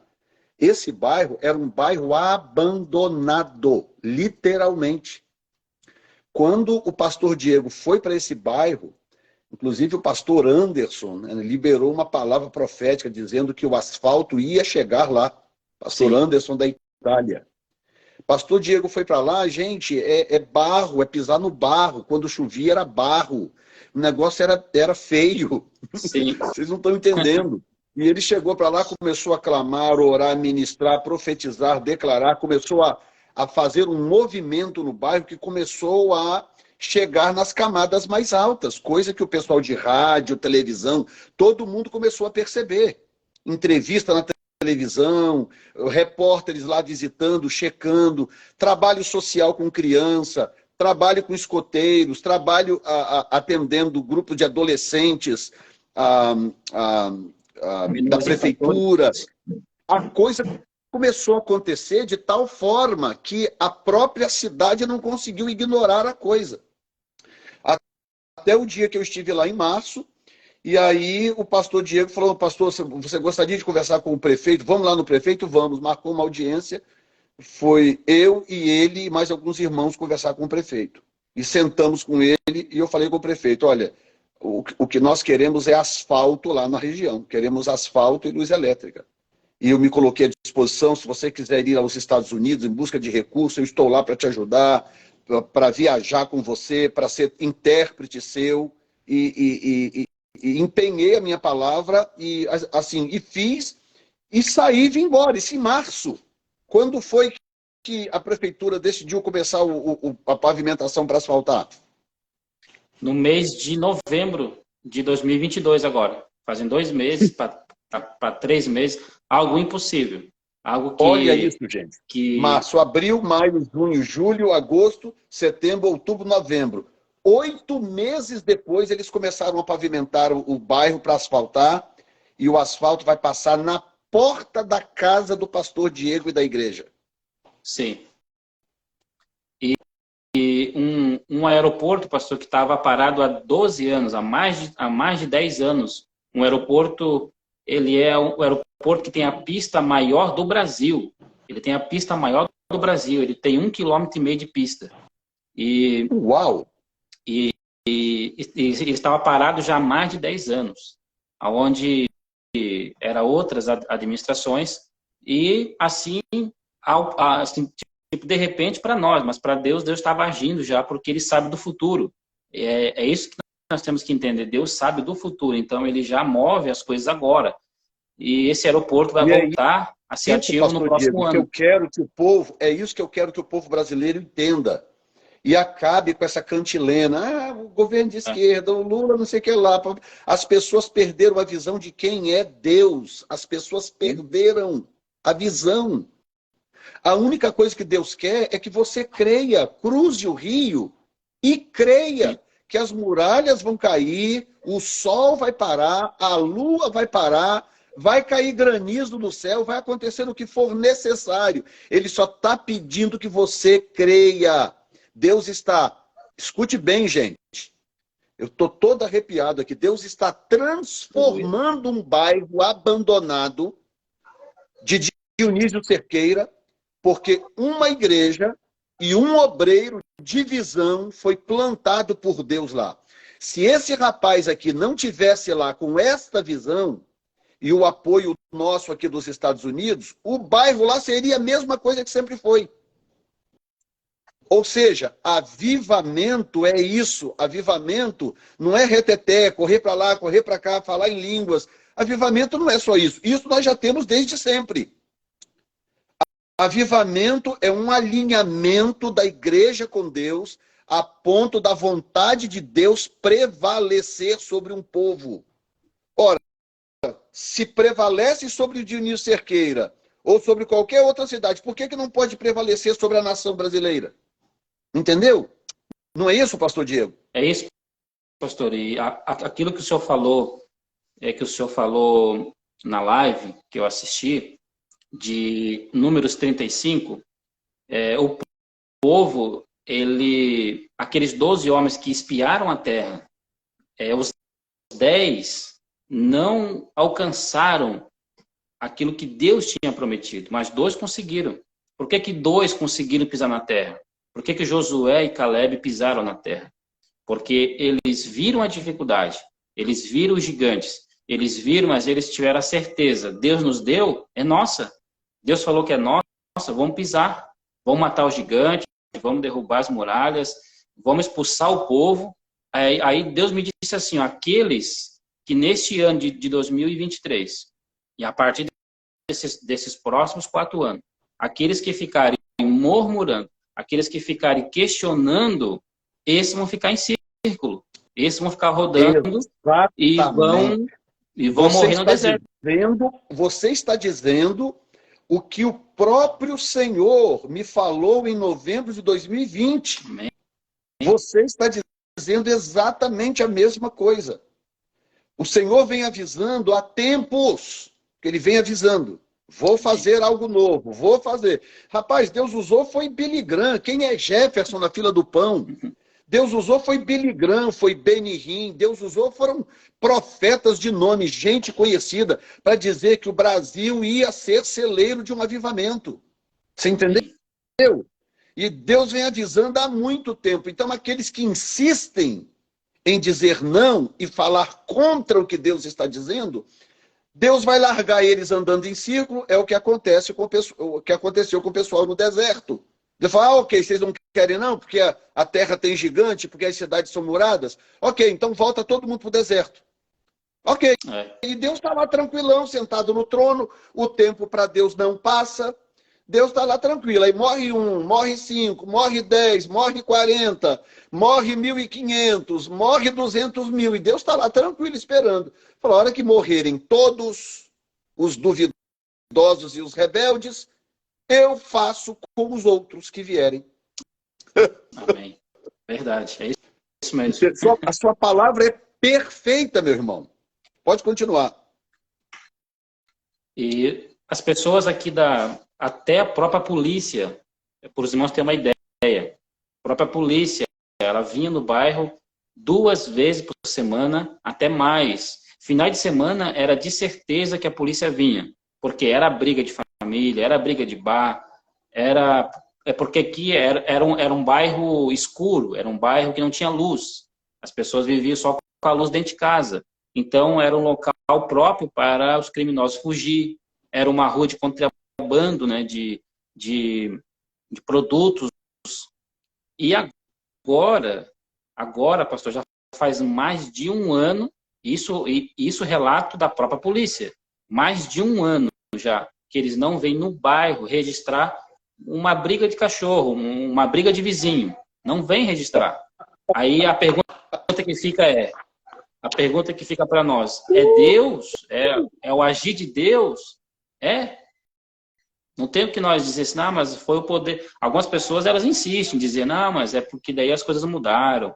esse bairro era um bairro abandonado, literalmente. Quando o pastor Diego foi para esse bairro, inclusive o pastor Anderson, né, liberou uma palavra profética dizendo que o asfalto ia chegar lá. Pastor Anderson da Itália. Pastor Diego foi para lá, gente, é barro, é pisar no barro. Quando chovia era barro. O negócio era feio. Sim. Vocês não estão entendendo. E ele chegou para lá, começou a clamar, orar, ministrar, profetizar, declarar, começou a fazer um movimento no bairro que começou a chegar nas camadas mais altas, coisa que o pessoal de rádio, televisão, todo mundo começou a perceber. Entrevista na televisão, repórteres lá visitando, checando, trabalho social com criança, trabalho com escoteiros, trabalho atendendo grupo de adolescentes da prefeitura. A coisa começou a acontecer de tal forma que a própria cidade não conseguiu ignorar a coisa. Até o dia que eu estive lá em março, e aí o pastor Diego falou: pastor, você gostaria de conversar com o prefeito? Vamos lá no prefeito? Vamos. Marcou uma audiência. Foi eu e ele e mais alguns irmãos conversar com o prefeito. E sentamos com ele e eu falei com o prefeito: olha, o que nós queremos é asfalto lá na região. Queremos asfalto e luz elétrica. E eu me coloquei à disposição, se você quiser ir aos Estados Unidos em busca de recursos, eu estou lá para te ajudar, para viajar com você, para ser intérprete seu. E empenhei a minha palavra e fiz e saí e vim embora. Isso em março. Quando foi que a prefeitura decidiu começar a pavimentação para asfaltar? No mês de novembro de 2022 agora. Fazem 2 meses para 3 meses. Algo impossível. Algo que... Olha isso, gente. Março, abril, maio, junho, julho, agosto, setembro, outubro, novembro. 8 meses depois, eles começaram a pavimentar o bairro para asfaltar, e o asfalto vai passar na porta da casa do pastor Diego e da igreja. Sim. E um aeroporto, pastor, que estava parado há 12 anos, há mais de 10 anos. Um aeroporto, ele é o aeroporto que tem a pista maior do Brasil. Ele tem a pista maior do Brasil. Ele tem 1,5 km de pista. Uau! E ele estava parado já há mais de 10 anos, onde era outras administrações, e assim, tipo, de repente para nós, mas para Deus estava agindo já, porque Ele sabe do futuro. É isso que nós temos que entender, Deus sabe do futuro, então Ele já move as coisas agora. E esse aeroporto vai voltar a ser ativo no próximo ano. Que eu quero que o povo, é isso que eu quero que o povo brasileiro entenda. E acabe com essa cantilena. O governo de esquerda, o Lula, não sei o que lá. As pessoas perderam a visão de quem é Deus. As pessoas perderam a visão. A única coisa que Deus quer é que você creia, cruze o rio e creia que as muralhas vão cair, o sol vai parar, a lua vai parar, vai cair granizo no céu, vai acontecer o que for necessário. Ele só está pedindo que você creia. Deus está, escute bem, gente, eu estou todo arrepiado aqui, Deus está transformando um bairro abandonado de Dionísio Cerqueira, porque uma igreja e um obreiro de visão foi plantado por Deus lá. Se esse rapaz aqui não tivesse lá com esta visão e o apoio nosso aqui dos Estados Unidos, o bairro lá seria a mesma coisa que sempre foi. Ou seja, avivamento é isso. Avivamento não é reteté, correr para lá, correr para cá, falar em línguas. Avivamento não é só isso. Isso nós já temos desde sempre. Avivamento é um alinhamento da igreja com Deus a ponto da vontade de Deus prevalecer sobre um povo. Ora, se prevalece sobre o Dionísio Cerqueira ou sobre qualquer outra cidade, por que não pode prevalecer sobre a nação brasileira? Entendeu? Não é isso, pastor Diego? É isso, pastor. E aquilo que o senhor falou, que o senhor falou na live que eu assisti, de Números 35, o povo, aqueles 12 homens que espiaram a terra, os 10 não alcançaram aquilo que Deus tinha prometido, mas 2 conseguiram. Por que 2 conseguiram pisar na terra? Por que Josué e Caleb pisaram na terra? Porque eles viram a dificuldade, eles viram os gigantes, eles viram, mas eles tiveram a certeza. Deus nos deu, é nossa. Deus falou que é nossa, vamos pisar. Vamos matar os gigantes, vamos derrubar as muralhas, vamos expulsar o povo. Aí Deus me disse assim, ó, aqueles que neste ano de 2023, e a partir desses próximos 4 anos, aqueles que ficarem murmurando, aqueles que ficarem questionando, esses vão ficar em círculo. Esses vão ficar rodando e vão morrer no deserto. Você está dizendo o que o próprio Senhor me falou em novembro de 2020. Amém. Você está dizendo exatamente a mesma coisa. O Senhor vem avisando há tempos, que Ele vem avisando. Vou fazer algo novo, vou fazer. Rapaz, Deus usou foi Billy Graham. Quem é Jefferson na fila do pão? Deus usou foi Billy Graham, foi Benny Hinn. Deus usou foram profetas de nome, gente conhecida, para dizer que o Brasil ia ser celeiro de um avivamento. Você entendeu? E Deus vem avisando há muito tempo. Então, aqueles que insistem em dizer não e falar contra o que Deus está dizendo, Deus vai largar eles andando em círculo, é o que aconteceu com o pessoal no deserto. Ele fala, ok, vocês não querem não, porque a terra tem gigante, porque as cidades são muradas. Ok, então volta todo mundo para o deserto. Ok, e Deus está lá tranquilão, sentado no trono, o tempo para Deus não passa, Deus está lá tranquilo, aí morre 1, morre 5, morre 10, morre 40, morre 1.500, morre 200 mil, e Deus está lá tranquilo esperando. Fala, a hora que morrerem todos os duvidosos e os rebeldes, eu faço com os outros que vierem. Amém. Verdade, é isso mesmo. A sua palavra é perfeita, meu irmão. Pode continuar. E as pessoas aqui até a própria polícia, para os irmãos terem uma ideia, a própria polícia, ela vinha no bairro 2 vezes por semana, até mais. Final de semana era de certeza que a polícia vinha, porque era briga de família, era briga de bar, porque aqui era um bairro escuro, era um bairro que não tinha luz. As pessoas viviam só com a luz dentro de casa. Então, era um local próprio para os criminosos fugir. Era uma rua de contrabando, né, de produtos. E agora, pastor, já faz mais de 1 ano, isso relato da própria polícia, mais de 1 ano já, que eles não vêm no bairro registrar uma briga de cachorro, uma briga de vizinho. Não vem registrar. Aí a pergunta que fica para nós, é Deus? É o agir de Deus? Não tem o que nós dizer assim, não, mas foi o poder. Algumas pessoas, elas insistem em dizer, não, mas é porque daí as coisas mudaram.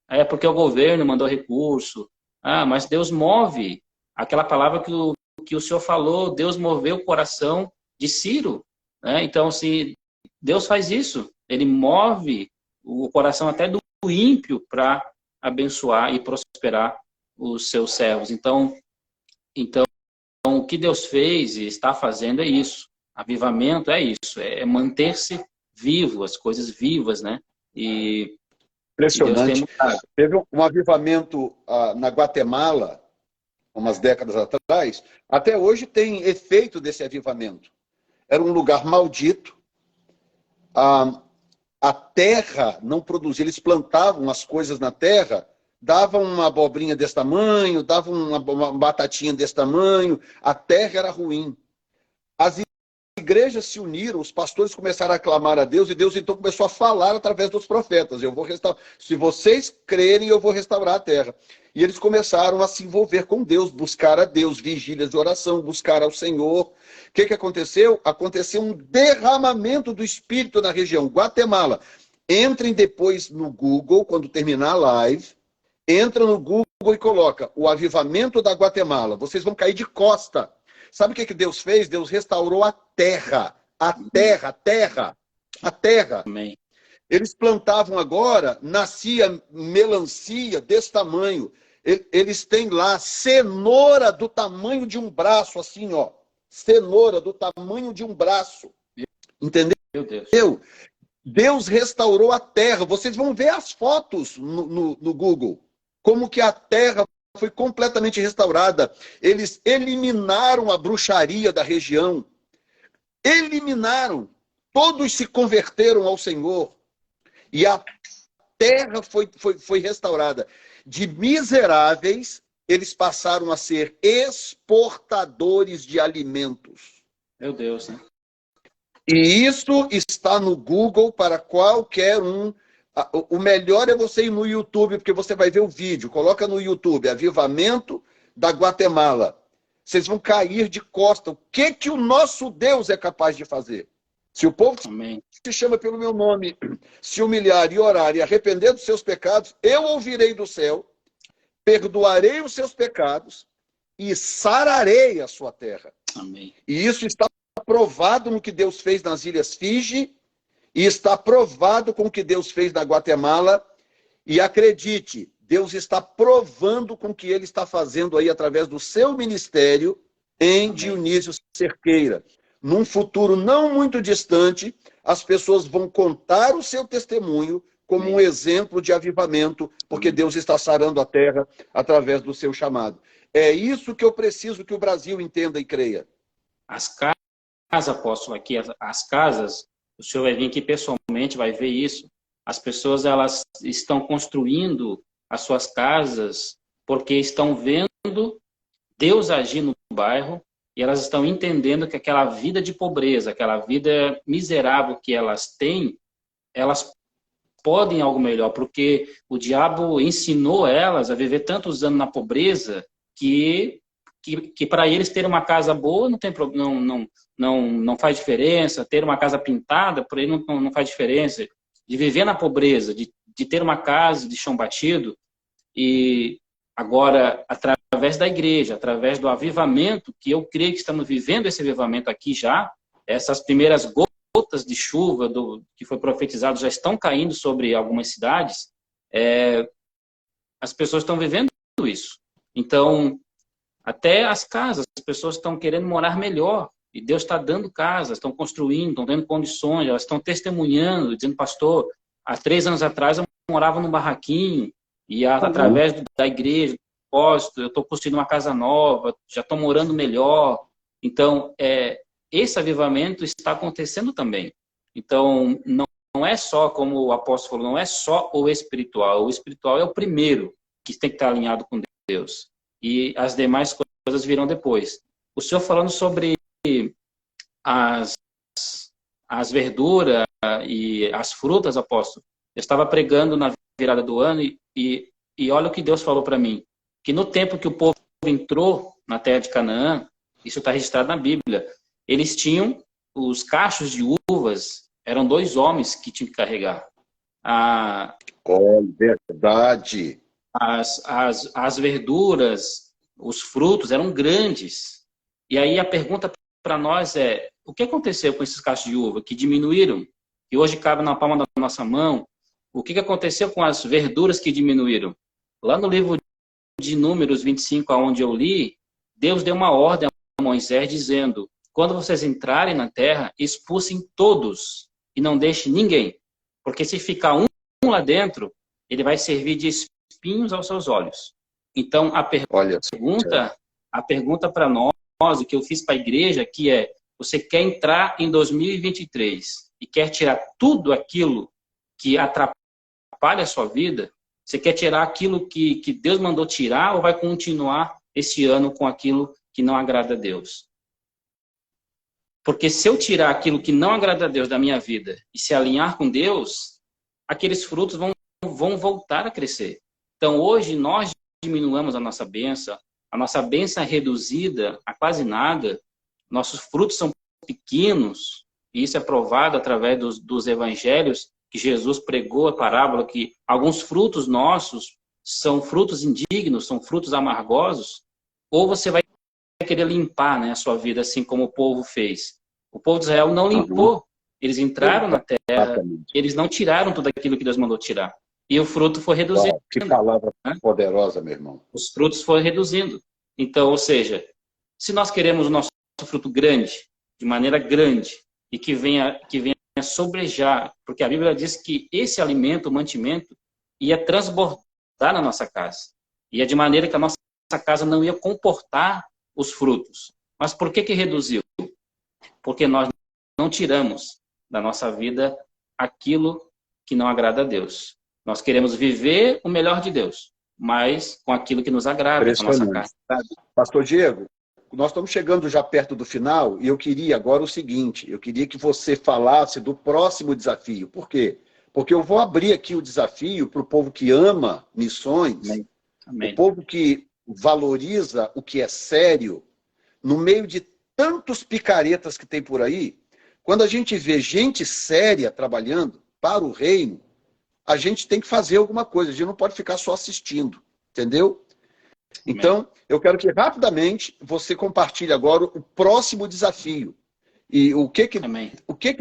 É porque o governo mandou recurso. Ah, mas Deus move. Aquela palavra que o senhor falou, Deus moveu o coração de Ciro. Né? Então, se Deus faz isso, ele move o coração até do ímpio para abençoar e prosperar os seus servos. Então, o que Deus fez e está fazendo é isso. Avivamento é isso, é manter-se vivo, as coisas vivas, né? E impressionante. Teve um avivamento na Guatemala, umas décadas atrás. Até hoje tem efeito desse avivamento. Era um lugar maldito. A terra não produzia. Eles plantavam as coisas na terra, davam uma abobrinha desse tamanho, davam uma batatinha desse tamanho. A terra era ruim. As igrejas se uniram, os pastores começaram a clamar a Deus, e Deus então começou a falar através dos profetas. Eu vou restaurar. Se vocês crerem, eu vou restaurar a terra. E eles começaram a se envolver com Deus, buscar a Deus, vigílias de oração, buscar ao Senhor. O que aconteceu? Aconteceu um derramamento do Espírito na região. Guatemala. Entrem depois no Google, quando terminar a live, entra no Google e coloca o avivamento da Guatemala. Vocês vão cair de costa. Sabe o que Deus fez? Deus restaurou a terra. A terra. Amém. Eles plantavam agora, nascia melancia desse tamanho. Eles têm lá cenoura do tamanho de um braço, assim, ó. Cenoura do tamanho de um braço. Entendeu? Meu Deus. Deus restaurou a terra. Vocês vão ver as fotos no Google. Como que a terra foi completamente restaurada. Eles eliminaram a bruxaria da região. Eliminaram. Todos se converteram ao Senhor. E a terra foi restaurada. De miseráveis, eles passaram a ser exportadores de alimentos. Meu Deus, né? E isso está no Google para qualquer um. O melhor é você ir no YouTube, porque você vai ver o vídeo. Coloca no YouTube, Avivamento da Guatemala. Vocês vão cair de costa. O que o nosso Deus é capaz de fazer? Se o povo Amém. se chama pelo meu nome, se humilhar e orar e arrepender dos seus pecados, eu ouvirei do céu, perdoarei os seus pecados e sararei a sua terra. Amém. E isso está provado no que Deus fez nas Ilhas Fiji, e está provado com o que Deus fez na Guatemala. E acredite, Deus está provando com o que Ele está fazendo aí através do seu ministério em Amém. Dionísio Cerqueira. Num futuro não muito distante, as pessoas vão contar o seu testemunho como um exemplo de avivamento, porque Deus está sarando a terra através do seu chamado. É isso que eu preciso que o Brasil entenda e creia. As casas, apóstolo, aqui, as casas, o senhor vai vir aqui pessoalmente, vai ver isso. As pessoas, elas estão construindo as suas casas porque estão vendo Deus agir no bairro, e elas estão entendendo que aquela vida de pobreza, aquela vida miserável que elas têm, elas podem algo melhor, porque o diabo ensinou elas a viver tantos anos na pobreza que para eles ter uma casa boa não tem problema, não faz diferença, ter uma casa pintada, por ele não faz diferença. De viver na pobreza, de de ter uma casa de chão batido, e agora, através da igreja, através do avivamento, que eu creio que estamos vivendo esse avivamento aqui já, essas primeiras gotas de chuva que foi profetizado já estão caindo sobre algumas cidades, as pessoas estão vivendo isso. Então, até as casas, as pessoas estão querendo morar melhor, e Deus está dando casas, estão construindo, estão dando condições, elas estão testemunhando, dizendo, pastor, há 3 anos atrás eu morava num barraquinho, e através da igreja, do propósito, eu estou construindo uma casa nova, já estou morando melhor. Então, esse avivamento está acontecendo também. Então, não é só, como o apóstolo falou, não é só o espiritual é o primeiro que tem que estar alinhado com Deus. E as demais coisas virão depois. O senhor falando sobre as verduras e as frutas, apóstolo, eu estava pregando na virada do ano e olha o que Deus falou para mim, que no tempo que o povo entrou na terra de Canaã, isso está registrado na Bíblia, eles tinham os cachos de uvas, eram 2 homens que tinham que carregar. Verdade. As verduras, os frutos eram grandes. E aí a pergunta para nós é, o que aconteceu com esses cachos de uva que diminuíram, que hoje cabem na palma da nossa mão? O que aconteceu com as verduras que diminuíram? Lá no livro de Números 25, aonde eu li, Deus deu uma ordem a Moisés dizendo, quando vocês entrarem na terra, expulsem todos e não deixem ninguém. Porque se ficar um lá dentro, ele vai servir de espinhos aos seus olhos. Então, a pergunta para nós, o que eu fiz para a igreja, que é, você quer entrar em 2023 e quer tirar tudo aquilo que atrapalha a sua vida? Você quer tirar aquilo que Deus mandou tirar ou vai continuar esse ano com aquilo que não agrada a Deus? Porque se eu tirar aquilo que não agrada a Deus da minha vida e se alinhar com Deus, aqueles frutos vão voltar a crescer. Então, hoje, nós diminuímos a nossa bênção é reduzida a quase nada, nossos frutos são pequenos, e isso é provado através dos evangelhos, que Jesus pregou a parábola, que alguns frutos nossos são frutos indignos, são frutos amargosos, ou você vai querer limpar, né, a sua vida, assim como o povo fez. O povo de Israel não limpou, eles entraram na terra, eles não tiraram tudo aquilo que Deus mandou tirar. E o fruto foi reduzindo. Que palavra poderosa, meu irmão. Os frutos foram reduzindo. Então, ou seja, se nós queremos o nosso fruto grande, de maneira grande, e que venha sobrejar, porque a Bíblia diz que esse alimento, o mantimento, ia transbordar na nossa casa. Ia de maneira que a nossa casa não ia comportar os frutos. Mas por que reduziu? Porque nós não tiramos da nossa vida aquilo que não agrada a Deus. Nós queremos viver o melhor de Deus, mas com aquilo que nos agrada na nossa casa. Pastor Diego, nós estamos chegando já perto do final e eu queria agora o seguinte, eu queria que você falasse do próximo desafio. Por quê? Porque eu vou abrir aqui o desafio para o povo que ama missões, Amém. O povo que valoriza o que é sério, no meio de tantos picaretas que tem por aí. Quando a gente vê gente séria trabalhando para o reino, a gente tem que fazer alguma coisa, a gente não pode ficar só assistindo, entendeu? Então, eu quero que rapidamente você compartilhe agora o próximo desafio. E o que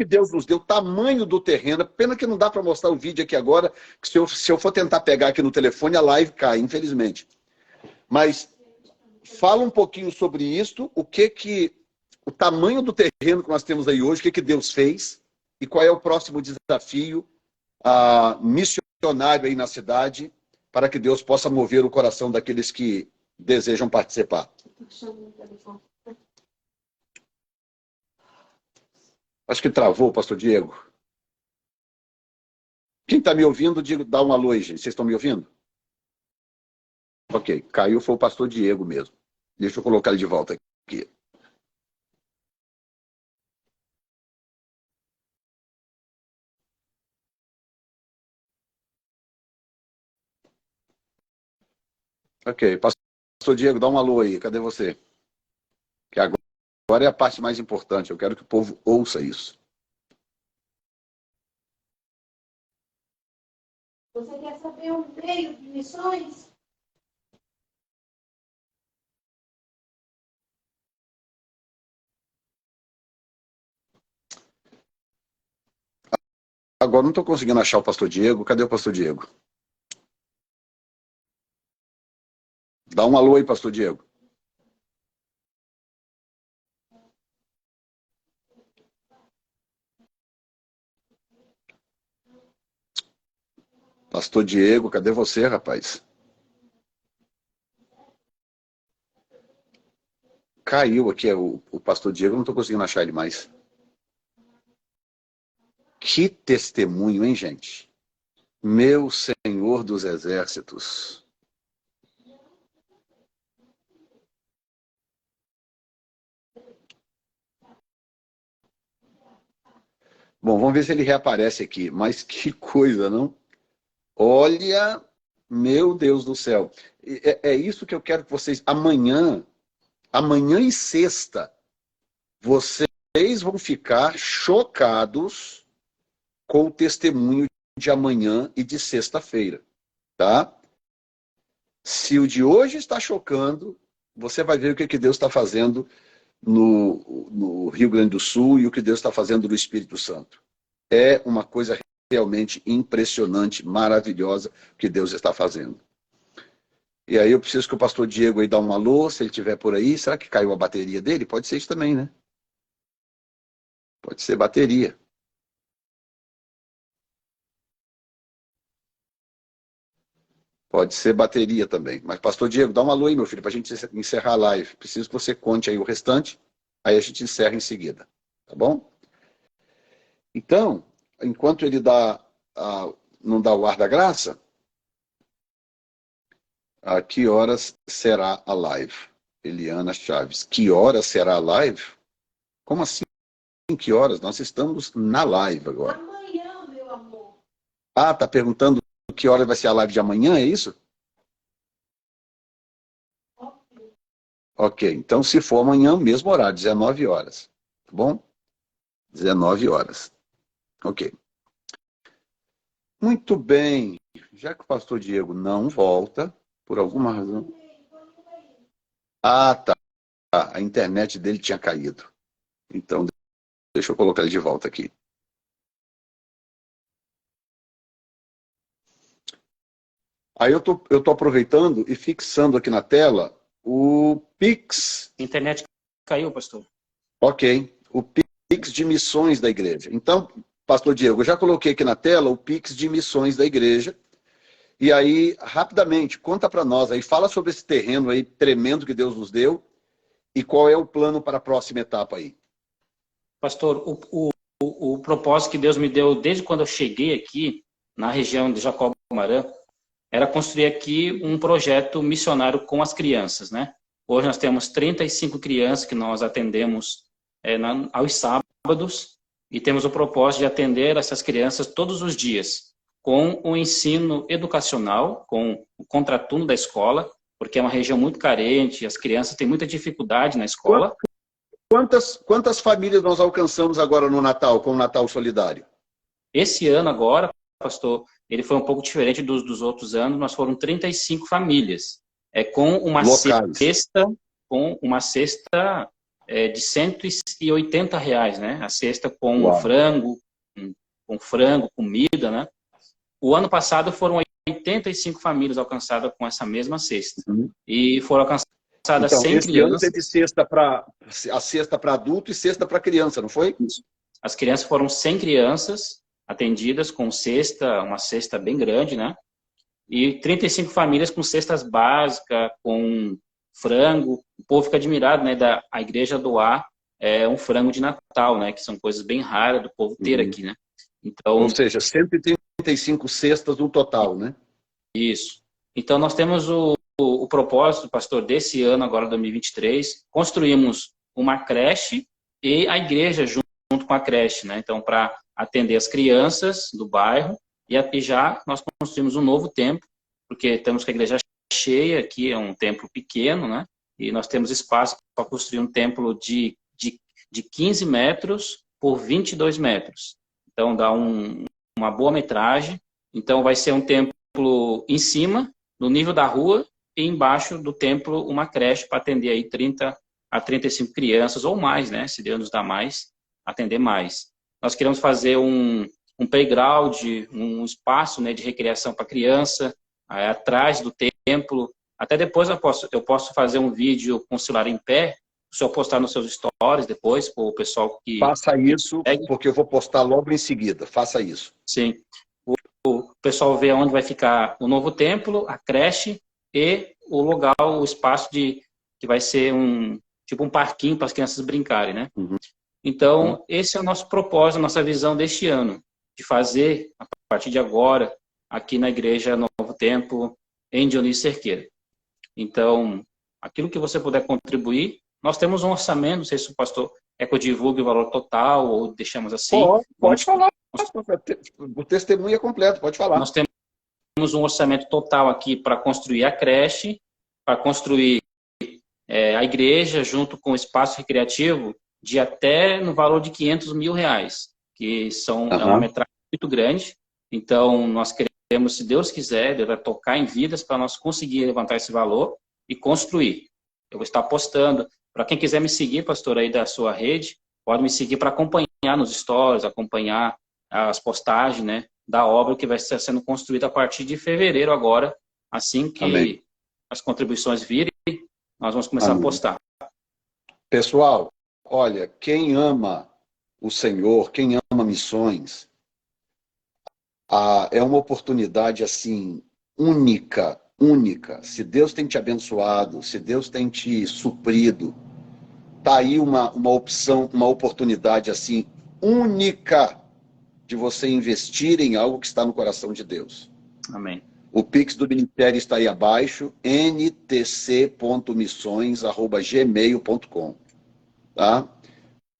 Deus nos deu, o tamanho do terreno. Pena que não dá para mostrar o vídeo aqui agora, que se eu for tentar pegar aqui no telefone, a live cai, infelizmente. Mas fala um pouquinho sobre isso, o tamanho do terreno que nós temos aí hoje, o que Deus fez, e qual é o próximo desafio missionário aí na cidade, para que Deus possa mover o coração daqueles que desejam participar. Acho que travou, pastor Diego. Quem está me ouvindo, dá um alô aí, gente. Vocês estão me ouvindo? Ok, caiu, foi o pastor Diego mesmo. Deixa eu colocar ele de volta aqui. Ok, pastor Diego, dá um alô aí. Cadê você? Que agora é a parte mais importante. Eu quero que o povo ouça isso. Você quer saber o meio de missões? Agora não estou conseguindo achar o pastor Diego. Cadê o pastor Diego? Dá um alô aí, pastor Diego. Pastor Diego, cadê você, rapaz? Caiu aqui o pastor Diego, não estou conseguindo achar ele mais. Que testemunho, hein, gente? Meu Senhor dos Exércitos. Bom, vamos ver se ele reaparece aqui. Mas que coisa, não? Olha, meu Deus do céu. É isso que eu quero que vocês... Amanhã e sexta, vocês vão ficar chocados com o testemunho de amanhã e de sexta-feira, tá? Se o de hoje está chocando, você vai ver o que Deus está fazendo no Rio Grande do Sul e o que Deus está fazendo no Espírito Santo. É uma coisa realmente impressionante, maravilhosa, que Deus está fazendo. E aí eu preciso que o pastor Diego aí dá um alô, se ele estiver por aí. Será que caiu a bateria dele? Pode ser isso também, né? Pode ser bateria. Pode ser bateria também. Mas, pastor Diego, dá um alô aí, meu filho, para a gente encerrar a live. Preciso que você conte aí o restante, aí a gente encerra em seguida. Tá bom? Então, enquanto ele não dá o ar da graça, a que horas será a live? Eliana Chaves. Que horas será a live? Como assim? Que horas? Nós estamos na live agora. Amanhã, meu amor. Ah, tá perguntando que hora vai ser a live de amanhã, é isso? Ok, então se for amanhã, mesmo horário, 19 horas. Tá bom? 19 horas. Ok. Muito bem. Já que o pastor Diego não volta, por alguma razão... Ah, tá. A internet dele tinha caído. Então, deixa eu colocar ele de volta aqui. Aí eu tô aproveitando e fixando aqui na tela o Pix. A internet caiu, pastor. Ok. O Pix de missões da igreja. Então, pastor Diego, eu já coloquei aqui na tela o Pix de missões da igreja. E aí, rapidamente, conta para nós aí, fala sobre esse terreno aí tremendo que Deus nos deu e qual é o plano para a próxima etapa aí. Pastor, o propósito que Deus me deu desde quando eu cheguei aqui, na região de Jacobo-Guamarã, era construir aqui um projeto missionário com as crianças, né? Hoje nós temos 35 crianças que nós atendemos aos sábados e temos o propósito de atender essas crianças todos os dias, com o ensino educacional, com o contraturno da escola, porque é uma região muito carente, as crianças têm muita dificuldade na escola. Quantas famílias nós alcançamos agora no Natal, com o Natal Solidário? Esse ano agora, pastor, ele foi um pouco diferente dos outros anos, nós foram 35 famílias, com uma cesta, de R$180, né? A cesta com frango, comida, né? O ano passado foram 85 famílias alcançadas com essa mesma cesta. E foram alcançadas então, 100 esse crianças. Ano teve a cesta para adulto e cesta para criança, não foi? Isso. As crianças foram 100 crianças atendidas com uma cesta bem grande, né? E 35 famílias com cestas básicas, com frango. O povo fica admirado, né, a igreja doar um frango de Natal, né, que são coisas bem raras do povo ter aqui, né? Então, ou seja, 135 cestas no total, né? Isso. Então, nós temos o propósito, pastor, desse ano, agora 2023, construímos uma creche e a igreja junto com a creche, né? Então, para atender as crianças do bairro e já nós construímos um novo templo, porque temos que a igreja cheia, aqui é um templo pequeno, né? E nós temos espaço para construir um templo de 15 metros por 22 metros. Então, dá uma boa metragem Então vai ser um templo em cima, no nível da rua, e embaixo do templo uma creche para atender aí 30 a 35 crianças ou mais, né? Se Deus nos dá mais, atender mais. Nós queremos fazer um playground, um espaço, né, de recreação para criança, atrás do templo. Até depois eu posso fazer um vídeo com o celular em pé, o senhor postar nos seus stories depois, para o pessoal que... Faça isso, segue. porque eu vou postar logo em seguida. Faça isso. Sim. O pessoal vê onde vai ficar o novo templo, a creche e o lugar, o espaço que vai ser tipo um parquinho para as crianças brincarem, né? Uhum. Então, esse é o nosso propósito, a nossa visão deste ano, de fazer, a partir de agora, aqui na Igreja Novo Tempo, em Dionísio Cerqueira. Então, aquilo que você puder contribuir, nós temos um orçamento, não sei se o pastor quer que eu divulgue o valor total ou deixamos assim. Pode falar. O testemunho é completo, pode falar. Nós temos um orçamento total aqui para construir a creche, para construir a igreja junto com o espaço recreativo de até no valor de R$500 mil, que é uma metragem muito grande. Então, nós queremos, se Deus quiser, Deus vai tocar em vidas para nós conseguir levantar esse valor e construir. Eu vou estar postando. Para quem quiser me seguir, pastor, aí da sua rede, pode me seguir para acompanhar nos stories, acompanhar as postagens, né, da obra que vai estar sendo construída a partir de fevereiro agora, assim que as contribuições virem, nós vamos começar a postar. Pessoal, olha, quem ama o Senhor, quem ama missões, é uma oportunidade assim única. Se Deus tem te abençoado, se Deus tem te suprido, tá aí uma opção, uma oportunidade assim única de você investir em algo que está no coração de Deus. Amém. O Pix do Ministério está aí abaixo, ntc.missões@gmail.com. Tá?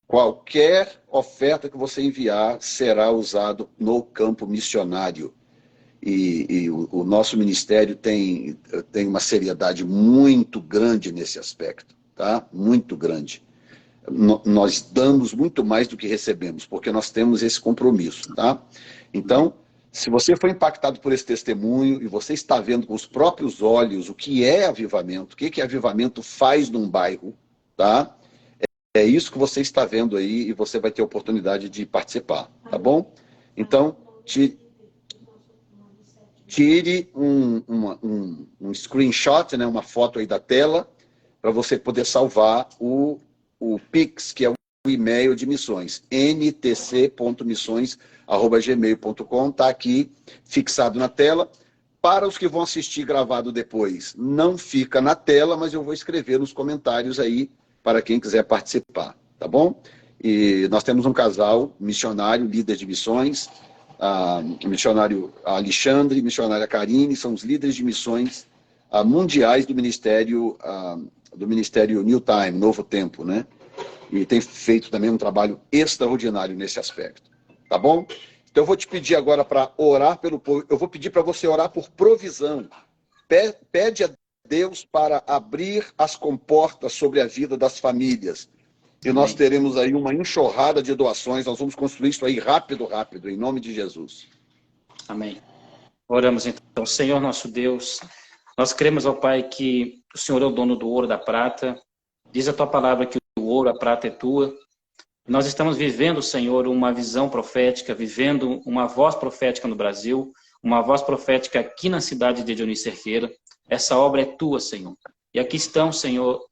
Qualquer oferta que você enviar será usado no campo missionário. E o nosso ministério tem uma seriedade muito grande nesse aspecto, tá? Muito grande. Nós damos muito mais do que recebemos, porque nós temos esse compromisso, tá? Então, se você foi impactado por esse testemunho e você está vendo com os próprios olhos o que é avivamento, o que avivamento faz num bairro, tá? É isso que você está vendo aí e você vai ter a oportunidade de participar, tá bom? Então, tire um screenshot, né, uma foto aí da tela, para você poder salvar o Pix, que é o e-mail de missões, ntc.missões@gmail.com, está aqui fixado na tela. Para os que vão assistir gravado depois, não fica na tela, mas eu vou escrever nos comentários aí para quem quiser participar, tá bom? E nós temos um casal missionário, líder de missões, o missionário Alexandre e missionária Karine, são os líderes de missões mundiais do Ministério New Time, Novo Tempo, né? E tem feito também um trabalho extraordinário nesse aspecto, tá bom? Então eu vou te pedir agora para orar pelo povo, eu vou pedir para você orar por provisão. Pede a Deus para abrir as comportas sobre a vida das famílias. E nós teremos aí uma enxurrada de doações, nós vamos construir isso aí rápido, em nome de Jesus. Amém. Oramos então. Senhor nosso Deus, nós cremos, ó Pai, que o Senhor é o dono do ouro e da prata. Diz a Tua palavra que o ouro, a prata é Tua. Nós estamos vivendo, Senhor, uma visão profética, vivendo uma voz profética no Brasil, uma voz profética aqui na cidade de Dionísio Cerqueira. Essa obra é Tua, Senhor. E aqui estão, Senhor,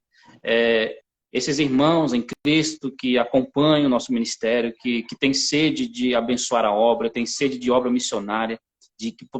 esses irmãos em Cristo que acompanham o nosso ministério, que têm sede de abençoar a obra, têm sede de obra missionária,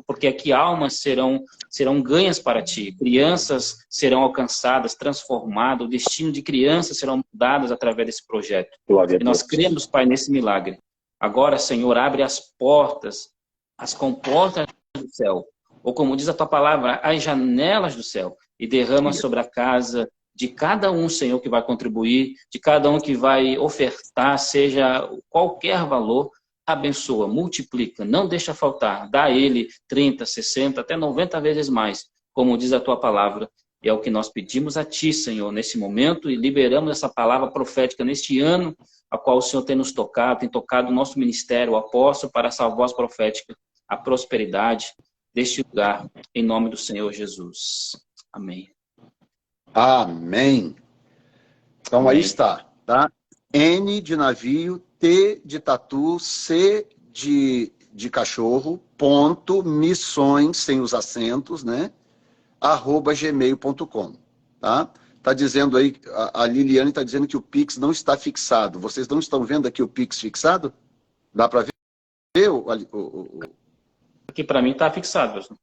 porque aqui almas serão ganhas para Ti, crianças serão alcançadas, transformadas, o destino de crianças serão mudadas através desse projeto. E nós cremos, Pai, nesse milagre. Agora, Senhor, abre as portas, as comportas do céu, ou como diz a Tua palavra, as janelas do céu, e derrama sobre a casa de cada um, Senhor, que vai contribuir, de cada um que vai ofertar, seja qualquer valor, abençoa, multiplica, não deixa faltar, dá a ele 30, 60, até 90 vezes mais, como diz a Tua palavra. E é o que nós pedimos a Ti, Senhor, nesse momento, e liberamos essa palavra profética neste ano, a qual o Senhor tem nos tocado, tem tocado o nosso ministério, o apóstolo, para essa voz profética a prosperidade deste lugar, em nome do Senhor Jesus. Amém. Amém. Então Amém. aí está, tá? N de navio, T de tatu, C de cachorro, ponto, missões, sem os acentos, né? @gmail.com, tá? Tá dizendo aí, a Liliane está dizendo que o Pix não está fixado. Vocês não estão vendo aqui o Pix fixado? Dá para ver? Aqui para mim está fixado, pastor.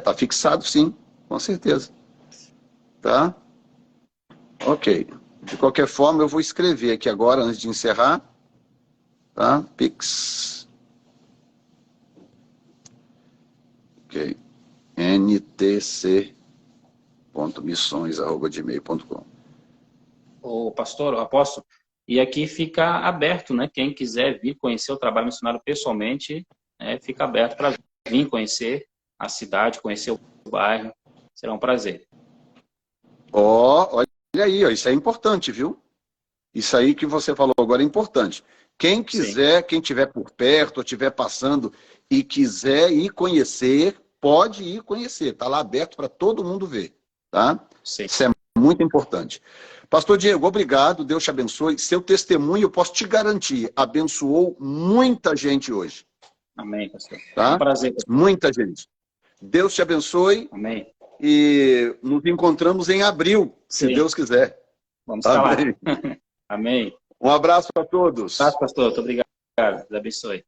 Tá fixado sim, com certeza. Tá? Ok. De qualquer forma, eu vou escrever aqui agora, antes de encerrar. Tá? Pix. Ok. ntc.missões@gmail.com. O pastor, o apóstolo, e aqui fica aberto, né? Quem quiser vir conhecer o trabalho missionário pessoalmente, fica aberto para vir conhecer a cidade, conhecer o bairro. Será um prazer. Olha aí, ó, isso é importante, viu? Isso aí que você falou agora é importante. Quem quiser, quem estiver por perto, ou estiver passando e quiser ir conhecer, pode ir conhecer. Está lá aberto para todo mundo ver, tá? Sim. Isso é muito importante. Pastor Diego, obrigado, Deus te abençoe. Seu testemunho, eu posso te garantir, abençoou muita gente hoje. Amém, pastor. Tá? É um prazer, pastor. Muita gente. Deus te abençoe. Amém. E nos encontramos em abril, se Sim. Deus quiser. Vamos falar. Amém. Amém. Um abraço a todos. Pastor. Muito obrigado. Deus abençoe.